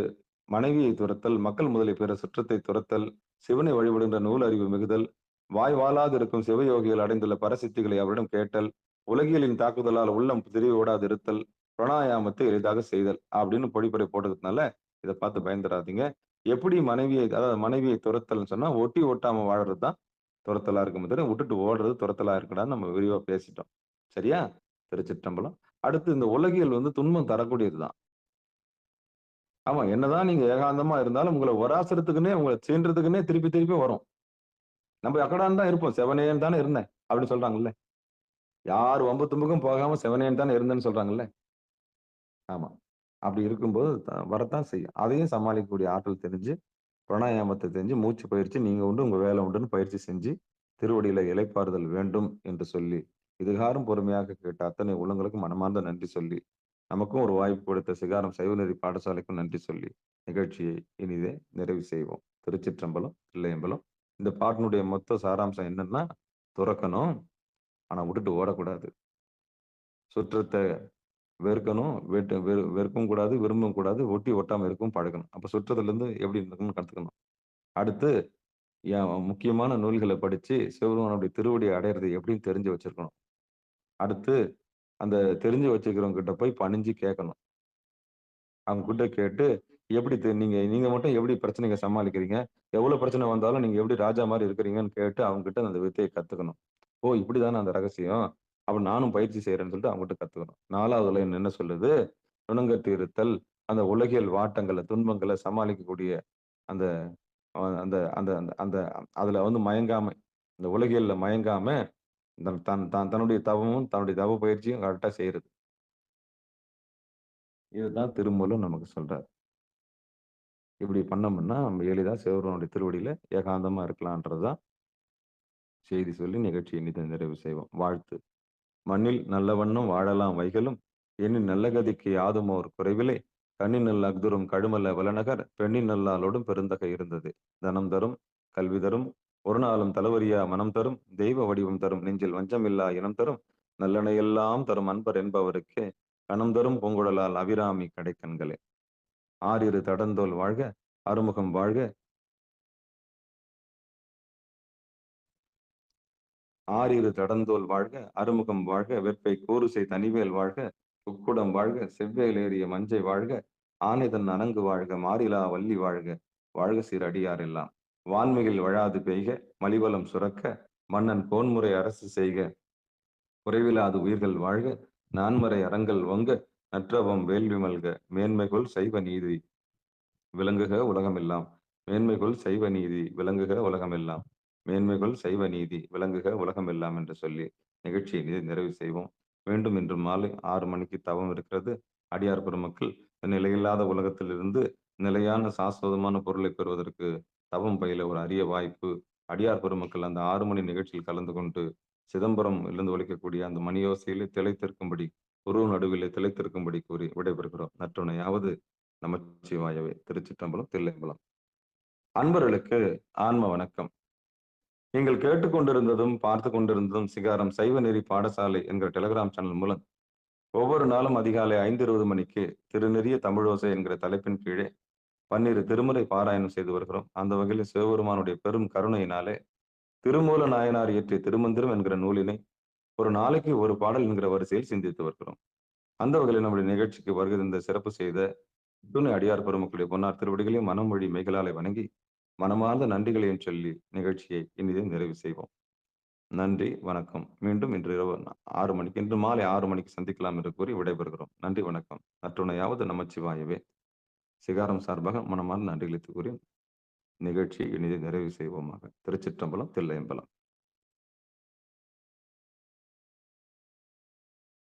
மனைவியை துரத்தல், மக்கள் முதலிய பிற சுற்றத்தை துரத்தல், சிவனை வழிபடுகின்ற நூல் அறிவு மிகுதல், வாய் வாளாதிருக்கும் சிவயோகிகள் அடைந்துள்ள பரசித்திகளை அவரிடம் கேட்டல், உலகியலின் தாக்குதலால் உள்ளம் திரிவு ஓடாது இருத்தல், பிராணாயாமத்தை எளிதாக செய்தல் அப்படின்னு பொழிப்புரை போட்டதுனால இத பார்த்து பயந்துராதீங்க. எப்படி மனைவியை துரத்தல்ன்னு சொன்னா, ஒட்டி ஒட்டாம வாழறது தான் துரத்தலா இருக்குமே தவிர, விட்டுட்டு ஓடுறது துரத்தலா இருக்கடான்னு நம்ம விரிவா பேசிட்டோம். சரியா? திருச்சிற்றம்பலம். அடுத்து இந்த உலகியல் துன்பம் தரக்கூடியது தான். ஆமா. என்னதான் நீங்க ஏகாந்தமா இருந்தாலும், உங்கள சீன்றதுக்குன்னே திருப்பி திருப்பி வரும். நம்ம அக்கடான்னு தான் இருப்போம். செவனேன்னு தானே இருந்தேன். அப்படின்னு சொல்றாங்கல்ல. யார் வம்பு தும்புக்கும் போகாம செவனேன்னு தானே இருந்தேன்னு சொல்றாங்கல்ல. ஆமா. அப்படி இருக்கும்போது வரத்தான் செய்யும். அதையும் சமாளிக்கக்கூடிய ஆற்றல் தெரிஞ்சு, பிராணாயாமத்த தெரிஞ்சு, மூச்சு பயிற்சி நீங்க உண்டு, உங்க வேலை உண்டுன்னு பயிற்சி செஞ்சு, திருவடியில இளைப்பாறுதல் வேண்டும் என்று சொல்லி, இதுகாறும் பொறுமையாக கேட்ட அத்தனை உள்ளங்களுக்கும் மனமார்ந்த நன்றி சொல்லி, நமக்கும் ஒரு வாய்ப்பு கொடுத்த சிகாரம் சைவநெறி பாடசாலைக்கும் நன்றி சொல்லி, நிகழ்ச்சியை இனிதே நிறைவு செய்வோம். திருச்சிற்றம்பலம், தில்லையம்பலம். இந்த பாட்டினுடைய மொத்த சாராம்சம் என்னன்னா, துறக்கணும். ஆனா விட்டுட்டு ஓடக்கூடாது. சுற்றத்த வெறுக்கணும். வெறுக்கவும் கூடாது, விரும்பவும் கூடாது. ஒட்டி ஒட்டாம இருக்கவும் பழகணும். அப்ப சுற்றத்திலிருந்து எப்படி இருக்கணும்னு கத்துக்கணும். அடுத்து முக்கியமான நூல்கள படிச்சு, சிவபெருமானுடைய திருவடிய அடையறது எப்படின்னு தெரிஞ்சு வச்சிருக்கணும். அடுத்து அந்த தெரிஞ்சு வச்சுக்கிறவங்க கிட்ட போய் பணிஞ்சு கேட்கணும். அவங்க கிட்ட கேட்டு, எப்படி நீங்க நீங்க மட்டும் எப்படி பிரச்சனைய சமாளிக்கிறீங்க? எவ்வளவு பிரச்சனை வந்தாலும் நீங்க எப்படி ராஜா மாரி இருக்கிறீங்கன்னு கேட்டு அவங்க கிட்ட அந்த வித்தைய கத்துக்கணும். ஓ! இப்படிதானா அந்த ரகசியம். அப்ப நானும் பயிற்சி செய்றேன்னு சொல்லிட்டு அவங்ககிட்ட கத்துக்கணும். 4வது லைன் என்ன சொல்லுது? "நுணங்கட்டு இருத்தல்." அந்த உலகியல் வாட்டங்கள, துன்பங்கள சமாளிக்கக்கூடிய அந்த அந்த அந்த அந்த அந்த அதுல மயங்காம, இந்த உலகியல்ல மயங்காம, தன்னுடைய தவமும், தன்னுடைய தவ பயிற்சியும் கரெக்ட்டா செய்றது. இதுதான் திருமூலர் நமக்கு சொல்றாரு. இப்படி பண்ணோம்னா, நம்ம எளிதா சிவபெருமானுடைய திருவடியில ஏகாந்தமா இருக்கலான்றது தான் செய்தி சொல்லி நிகழ்ச்சியை இனிதே நிறைவு செய்வோம். வாழ்த்து. "மண்ணில் நல்லவண்ணம் வாழலாம் வைகலும், எண்ணில் நல்ல கதிக்கு யாதுமோர் குறைவிலை, கண்ணின் நல் அஃதுறும் கழுமல வளநகர், பெண்ணின் நல்லாளொடும் பெருந்தகை இருந்தது. தனம் தரும், கல்வி தரும், ஒரு நாளும் தளவறியா மனம் தரும், தெய்வ வடிவம் தரும், நெஞ்சில் வஞ்சமில்லா இனம் தரும், நல்லனையெல்லாம் தரும் அன்பர் என்பவருக்கே, கனம் தரும் பூங்குழலால் அபிராமி கடைக்கண்களே. ஆரிரு தடந்தோள் வாழ்க, அறுமுகம் வாழ்க, ஆரிரு தடந்தோள் வாழ்க, அறுமுகம் வாழ்க, வெற்பை கூறுசெய் தனிவேல் வாழ்க, உக்குடம் வாழ்க, செவ்வேல் ஏறிய மஞ்சை வாழ்க, ஆனைதன் அணங்கு வாழ்க, மாறிலா வள்ளி வாழ்க, வாழ்க சீர் அடியார் எல்லாம். வான்மிகில் வழாது பெய்க, மலிவலம் சுரக்க, மன்னன் கோன்முறை அரசு செய்க, குறைவிலாது உயிர்கள் வாழ்க, நான்மறை அறங்கள் ஒங்க, நற்றவம் வேள்வி மல்க, மேன்மைகொள் சைவ நீதி விளங்குக உலகமெல்லாம். மேன்மைகொள் சைவ நீதி விளங்குக உலகமெல்லாம். மேன்மைகொள் சைவ நீதி விளங்குக உலகமெல்லாம் என்று சொல்லி நிகழ்ச்சியை நிறைவு செய்வோம். மீண்டும் இன்று மாலை 6 மணிக்கு தவம் இருக்கிறது. அடியார் பெருமக்கள் நிலையில்லாத உலகத்திலிருந்து நிலையான சாஸ்வதமான பொருளை பெறுவதற்கு தவம் பயில ஒரு அரிய வாய்ப்பு. அடியார் பெருமக்கள் அந்த 6 மணி நிகழ்ச்சியில் கலந்து கொண்டு சிதம்பரம் இருந்து ஒலிக்கக்கூடிய அந்த மணியோசையிலே திளைத்திருக்கும்படி, உருவ நடுவிலே திளைத்திருக்கும்படி கூறி விடைபெறுகிறோம். நற்றுணையாவது நமச்சிவாயவே. திருச்சிற்றம்பலம், தில்லையம்பலம். அன்பர்களுக்கு ஆன்ம வணக்கம். நீங்கள் கேட்டுக்கொண்டிருந்ததும், பார்த்துக் கொண்டிருந்ததும் சிகாரம் சைவநெறி பாடசாலை என்கிற டெலிகிராம் சேனல் மூலம் ஒவ்வொரு நாளும் அதிகாலை 5:20 மணிக்கு திருநெறிய தமிழோசை என்கிற தலைப்பின் கீழே 12 திருமுறை பாராயணம் செய்து வருகிறோம். அந்த வகையில் சிவபெருமானுடைய பெரும் கருணையினாலே திருமூல நாயனார் இயற்றிய திருமந்திரம் என்கிற நூலினை ஒரு நாளைக்கு ஒரு பாடல் என்கிற வரிசையில் சிந்தித்து வருகிறோம். அந்த வகையில் நம்முடைய நிகழ்ச்சிக்கு வருகை தந்த சிறப்பு செய்த துணை அடியார் பெருமக்களுடைய பொன்னார் திருவடிகளையும் மனமொழி மெய்களாலே வணங்கி மனமார்ந்த நன்றிகளையும் சொல்லி நிகழ்ச்சியை இனிதே நிறைவு செய்வோம். நன்றி, வணக்கம். மீண்டும் இன்று இரவு 6 மணிக்கு, இன்று மாலை 6 மணிக்கு சந்திக்கலாம் என்று கூறி விடைபெறுகிறோம். நன்றி, வணக்கம். நற்றுணையாவது நமச்சிவாயவே. சிகாரம் சார்பாக மனமார்ந்த நன்றிகளை கூறி நிகழ்ச்சியை இனிதே நிறைவு செய்வோமாக. திருச்சிற்றம்பலம், தில்லையம்பலம்.